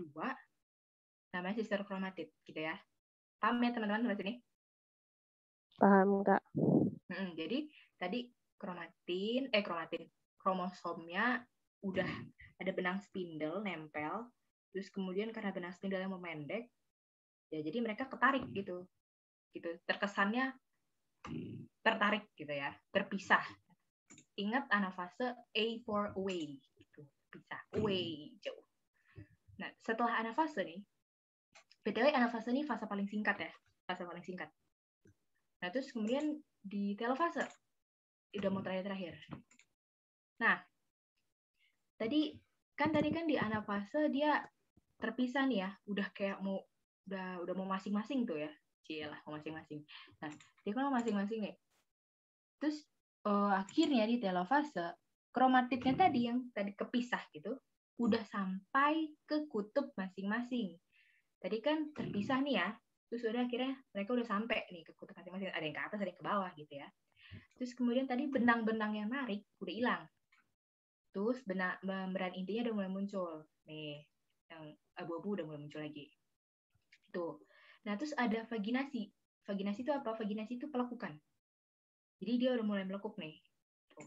namanya sister chromatid gitu ya. Paham ya teman-teman sampai sini? Paham, Kak. Jadi tadi kromosomnya udah ada benang spindle nempel, terus kemudian karena benang spindle-nya memendek, ya jadi mereka ketarik gitu. Terkesannya tertarik gitu ya, terpisah. Ingat anafase A for away gitu, pisah, away, jauh. Nah, setelah anafase nih, BTW anafase ini fase paling singkat ya, fase paling singkat. Nah, terus kemudian di telofase, udah mau terakhir. Nah, tadi kan di anafase dia terpisah nih ya, udah kayak udah mau masing-masing tuh ya, cielah mau masing-masing. Nah, dia kan mau masing-masing nih. Terus akhirnya di telofase kromatidnya tadi yang tadi kepisah gitu, udah sampai ke kutub masing-masing. Tadi kan terpisah nih ya, terus udah akhirnya mereka udah sampai nih ke kutub masing-masing, ada yang ke atas, ada yang ke bawah gitu ya. Terus kemudian tadi benang-benang yang narik udah hilang. Terus membran intinya udah mulai muncul. Nih, yang abu-abu udah mulai muncul lagi. Tuh. Nah, terus ada vaginasi. Vaginasi itu apa? Vaginasi itu pelekukan. Jadi dia udah mulai melekuk nih. Tuh.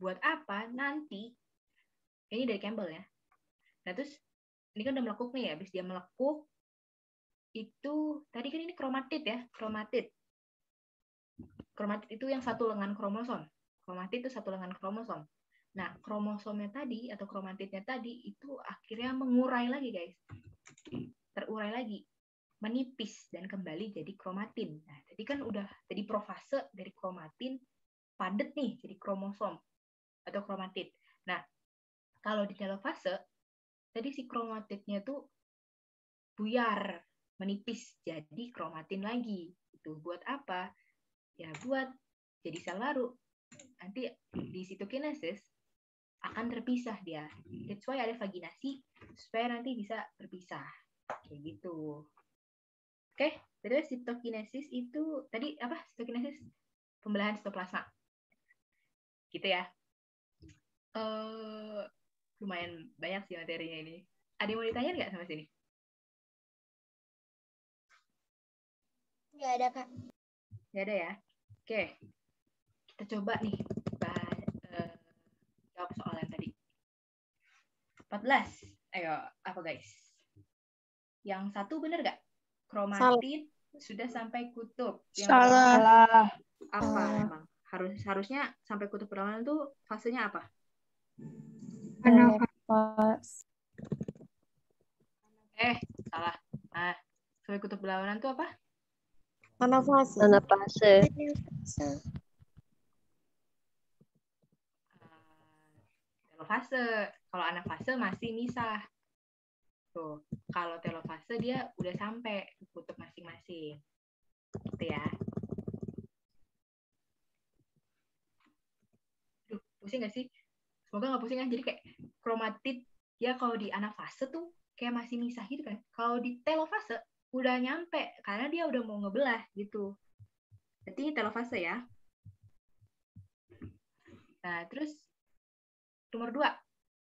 Buat apa? Nanti, ini dari Campbell ya. Nah, terus ini kan udah melekuk nih ya. Habis dia melekuk, itu, tadi kan ini kromatid ya. Kromatid itu yang satu lengan kromosom. Kromatid itu satu lengan kromosom. Nah, kromosomnya tadi atau kromatidnya tadi itu akhirnya mengurai lagi, guys. Terurai lagi. Menipis dan kembali jadi kromatin. Nah, tadi kan udah jadi profase dari kromatin padat nih jadi kromosom atau kromatid. Nah, kalau di telofase tadi si kromatidnya tuh buyar, menipis jadi kromatin lagi. Itu buat apa? Ya buat jadi sel baru. Nanti di sitokinesis akan terpisah dia. That's why ada vaginasi supaya nanti bisa berpisah. Kayak gitu. Oke, terus sitokinesis itu tadi apa? Sitokinesis pembelahan sitoplasma. Gitu ya. Lumayan banyak sih materinya ini. Ada yang mau ditanya nggak sama sini? Nggak ada, Kak. Nggak ada ya? Oke. Kita coba nih jawab 14. Ayo, apa guys? Yang satu bener gak? Kromatin sudah sampai kutub. Yang Salah. apa emang? Harusnya sampai kutub perlawanan tuh fasenya apa? Telofase. Salah. Nah, sampai kutub perlawanan tuh apa? Anafase. Telofase. Kalau anafase masih misah. Tuh, kalau telofase dia udah sampai ke kutub masing-masing. Gitu ya. Duh, pusing gak sih? Semoga gak pusing ya. Jadi kayak kromatid ya kalau di anafase tuh kayak masih misah gitu kan. Kalau di telofase udah nyampe karena dia udah mau ngebelah gitu. Berarti telofase ya. Nah, terus nomor 2,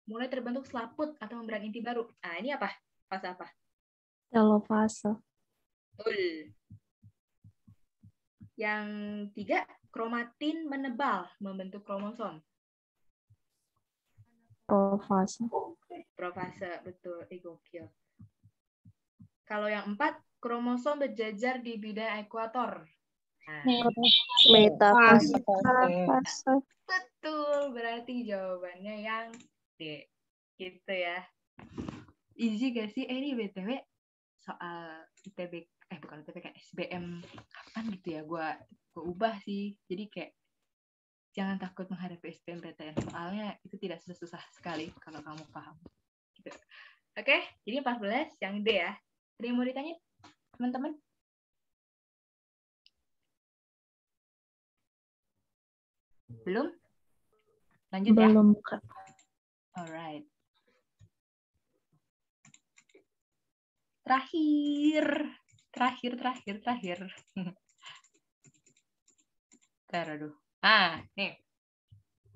mulai terbentuk selaput atau membran inti baru. Nah, ini apa? Fase apa? Telofase. Betul. Yang 3, kromatin menebal, membentuk kromosom. Profase. Profase, betul. Gokil. Kalau yang 4, kromosom berjajar di bidang ekuator. Nah, Metafase. betul, berarti jawabannya yang D. Gitu ya. Easy gak sih? Ini BTW soal ITB, bukan ITB, SBM kapan gitu ya? Gue ubah sih. Jadi kayak jangan takut menghadapi SBMPTN. Soalnya itu tidak susah sekali kalau kamu paham. Gitu. Oke, jadi 14 yang D ya. Ada yang mau ditanya, teman-teman? Belum? Lanjut ya? Belum, Kak. Alright. Terakhir. Aduh. Nih.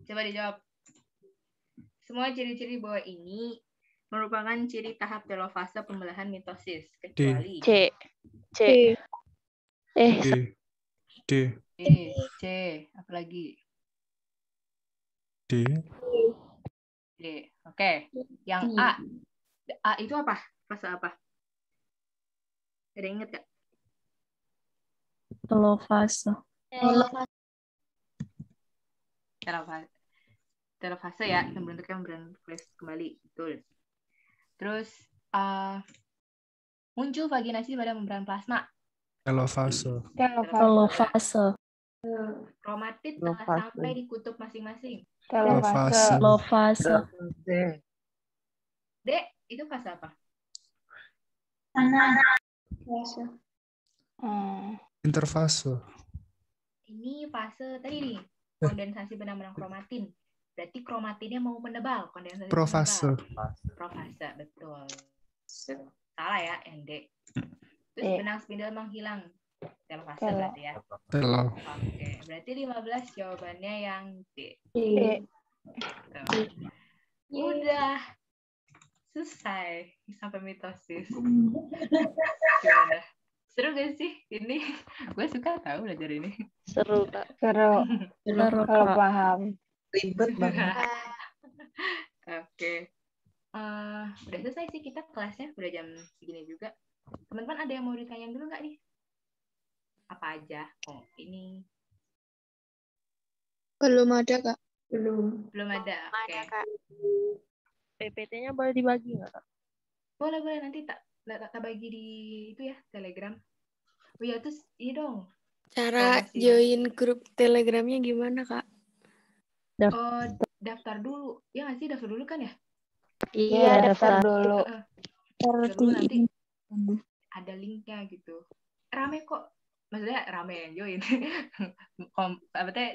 Coba dijawab. Semua ciri-ciri bawah ini merupakan ciri tahap telofase pembelahan mitosis, kecuali C. C. Apalagi? D. Oke. Yang A itu apa? Fase apa? Ada yang inget gak? Telofase. Telofase ya, yang bentuknya membran nukleus kembali. Betul. Terus muncul vaginasi pada membran plasma. Telofase. Kromatid telah sampai di kutub masing-masing. Telofase. D, itu fase apa? Interfase. Ini fase tadi nih, kondensasi benang-benang kromatin. Berarti kromatinnya mau menebal, kondensasi Profase. Profase, betul. Salah ya, ND. Terus benang spindel menghilang. Telofase berarti ya. Oke, berarti 15 jawabannya yang D. Udah selesai sampai mitosis. Gimana? Seru gak sih ini? Gue suka tahu belajar ini. Seru, Kak. Seru kalau paham. Ribet banget. Oke. Udah selesai sih kita kelasnya. Udah jam segini juga. Teman-teman ada yang mau ditanyain dulu nggak nih? Apa aja? Oh, ini. Belum ada, Kak. Belum. Belum ada. Oke. PPT-nya boleh dibagi nggak, Kak? Boleh. Nanti tak bagi di itu ya, Telegram. Oh ya, terus ini dong. Cara join grup Telegramnya gimana, Kak? Daftar dulu. Ya nggak sih? Daftar dulu kan ya? Iya, daftar dulu. Nanti ada linknya gitu. Rame kok. Maksudnya rame yang join.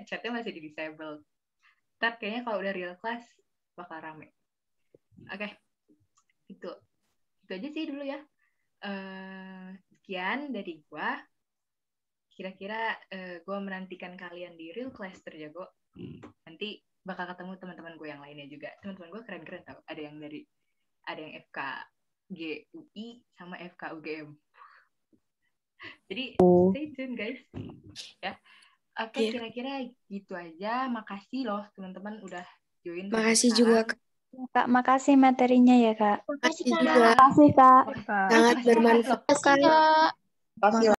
Chatnya masih di disable. Ntar kayaknya kalau udah real class bakal rame. Oke. Itu aja sih dulu ya. Sekian dari gua. Kira-kira gue menantikan kalian di real class terjago. Nanti bakal ketemu teman-teman gue yang lainnya juga. Teman-teman gue keren-keren tau. Ada yang FK GUI sama FK UGM. Jadi stay tune guys. Ya. Oke, kira-kira gitu aja. Makasih loh teman-teman udah join. Makasih juga. Kak, makasih materinya ya, Kak. Makasih juga. juga. Makasih, Kak. Sangat bermanfaat, Kak. Kasih